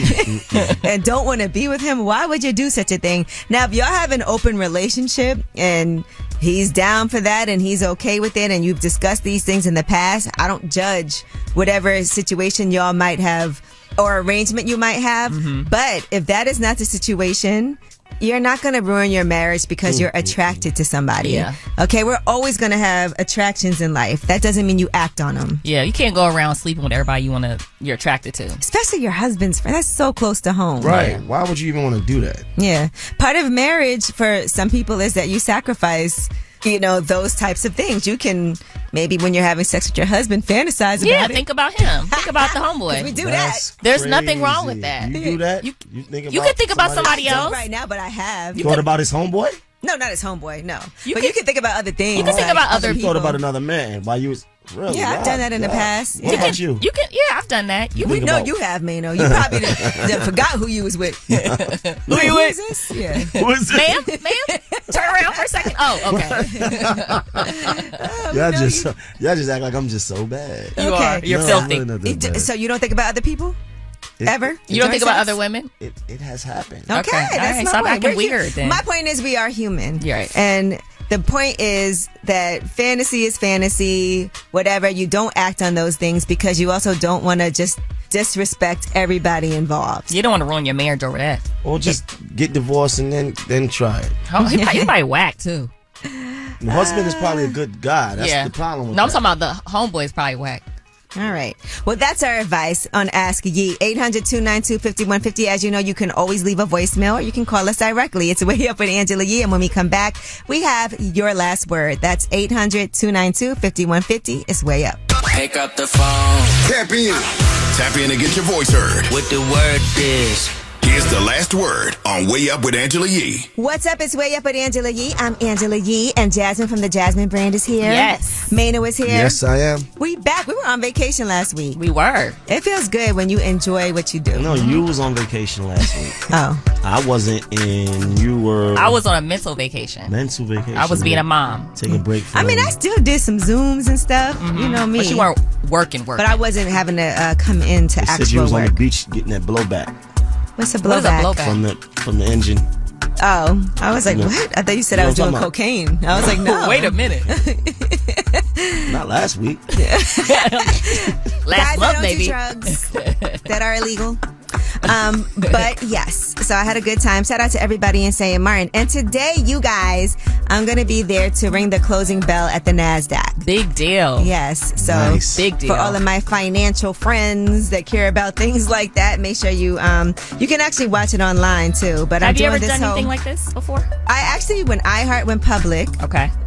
and don't want to be with him, why would you do such a thing? Now, if y'all have an open relationship and he's down for that and he's okay with it and you've discussed these things in the past, I don't judge whatever situation y'all might have or arrangement you might have. But if that is not the situation, you're not going to ruin your marriage because you're attracted to somebody. Yeah. Okay, we're always going to have attractions in life. That doesn't mean you act on them. Yeah, you can't go around sleeping with everybody you're attracted to. Especially your husband's friend. That's so close to home. Right. Yeah. Why would you even want to do that? Yeah. Part of marriage for some people is that you sacrifice, those types of things. You can, maybe when you're having sex with your husband, fantasize about it. Yeah, think about him. Think about the homeboy. We do that. There's nothing wrong with that. You do that? You can think about somebody else. Right now, but I have. You thought about his homeboy? No, not his homeboy, no. But you can think about other things. You can think about other people. You thought about another man while you was... Really? Yeah, I've done that in the past. What about you? Yeah, I've done that. We know you have, Maino. You probably done forgot who you was with. Who you with? Is this? Yeah. Who is this? Ma'am? Turn around for a second. Oh, okay. Y'all just act like I'm just so bad. You are. You're filthy. So you don't think about other people? Ever? You don't think about other women? It has happened. Okay. That's my stop point. acting weird then. My point is we are human. You're right. And the point is that fantasy is fantasy, whatever. You don't act on those things because you also don't want to just disrespect everybody involved. You don't want to ruin your marriage over that. Or just get divorced and then try it. He probably whack too. The husband is probably a good guy. That's the problem with I'm talking about the homeboy is probably whack. All right. Well, that's our advice on Ask Ye. 800-292-5150. As you know, you can always leave a voicemail or you can call us directly. It's Way Up with Angela Yee. And when we come back, we have your last word. That's 800-292-5150. It's Way Up. Pick up the phone. Tap in. Tap in and get your voice heard. What the word is. Here's the last word on Way Up with Angela Yee. What's up? It's Way Up with Angela Yee. I'm Angela Yee, and Jasmine from the Jasmine brand is here. Yes. Maino is here. Yes, I am. We back. We were on vacation last week. We were. It feels good when you enjoy what you do. No, you was on vacation last week. Oh. I wasn't, and you were... I was on a mental vacation. Mental vacation. I was being a mom. Take a break from... I mean, I still did some Zooms and stuff. Mm-hmm. You know me. But you weren't working. But I wasn't having to come in to actual said you was work. on the beach getting that blowback. What's a blowback? From the engine. Oh, I was like, what? I thought you said I was doing cocaine. I was like, no. Wait a minute. Not last week. Last month, maybe. Drugs that are illegal. But yes, so I had a good time. Shout out to everybody in St. Martin. And today, you guys, I'm going to be there to ring the closing bell at the NASDAQ. Big deal. Yes. So big deal. For all of my financial friends that care about things like that, make sure you can actually watch it online too. But have you ever done anything like this before? I actually, when iHeart went public,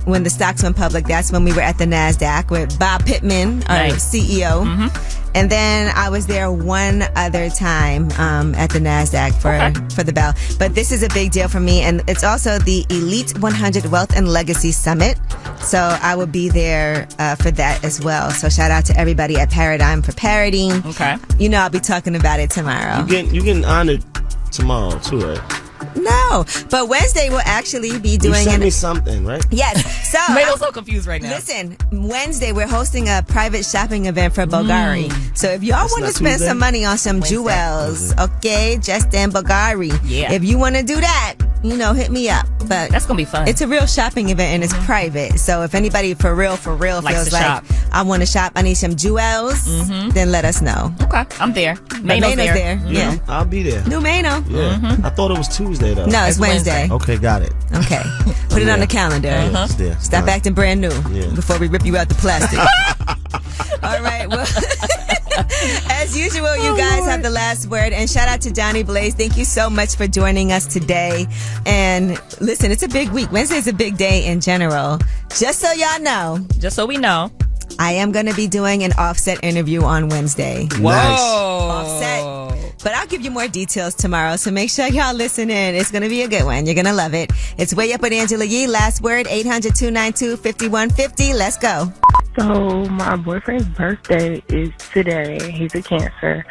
when the stocks went public, that's when we were at the NASDAQ with Bob Pittman, our CEO. And then I was there one other time at the NASDAQ for the bell. But this is a big deal for me. And it's also the Elite 100 Wealth and Legacy Summit. So I will be there for that as well. So shout out to everybody at Paradigm for parroting. You know I'll be talking about it tomorrow. You getting honored tomorrow too, right? No, but Wednesday we'll actually be doing. You sent me something, right? Yes. So I'm so confused right now. Listen, Wednesday we're hosting a private shopping event for Bulgari. So if y'all want to spend some money on some jewels, okay, just in Bulgari. Yeah. If you want to do that, hit me up. But that's gonna be fun. It's a real shopping event and it's private. So if anybody for real feels like I want to shop, I need some jewels, then let us know. Okay, I'm there. Maino's there. Yeah, I'll be there. New Maino. Yeah, I thought it was Tuesday though. No, it's Wednesday. Okay, got it. Okay, put it on the calendar. It's there. Stop acting brand new before we rip you out the plastic. All right. Well, as usual, you guys have the last word. And shout out to Johnny Blaze. Thank you so much for joining us today. And listen, it's a big week. Wednesday's a big day in general. Just so y'all know. Just so we know. I am going to be doing an Offset interview on Wednesday. Whoa. Offset. But I'll give you more details tomorrow, so make sure y'all listen in. It's going to be a good one. You're going to love it. It's Way Up with Angela Yee. Last word, 800-292-5150. Let's go. So my boyfriend's birthday is today. He's a Cancer.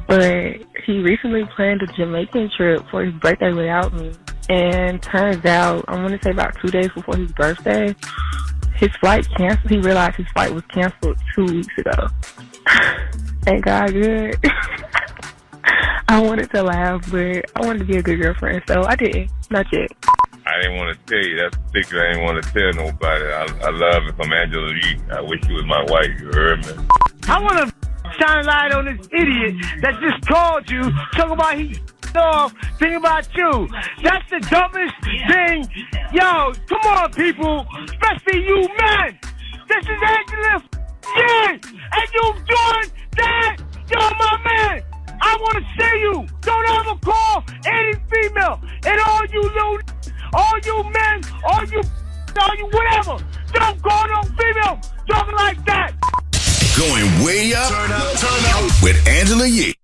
But he recently planned a Jamaican trip for his birthday without me. And turns out, I want to say about 2 days before his birthday, his flight canceled. He realized his flight was canceled 2 weeks ago. Ain't God good? I wanted to laugh, but I wanted to be a good girlfriend, so I didn't. Not yet. I didn't want to tell you. That's particular. I didn't want to tell nobody. I love it from Angela Yee. I wish you was my wife. You heard me? I want to shine a light on this idiot that just called you, talking about he off, thinking about you. That's the dumbest thing. Yo, come on, people, especially you men. This is Angela Yee, and you doing that? You're my man. I want to see you. Don't ever call any female. And all you little, all you men, all you whatever. Don't call no female talking like that. Going way up, turn up with Angela Yee.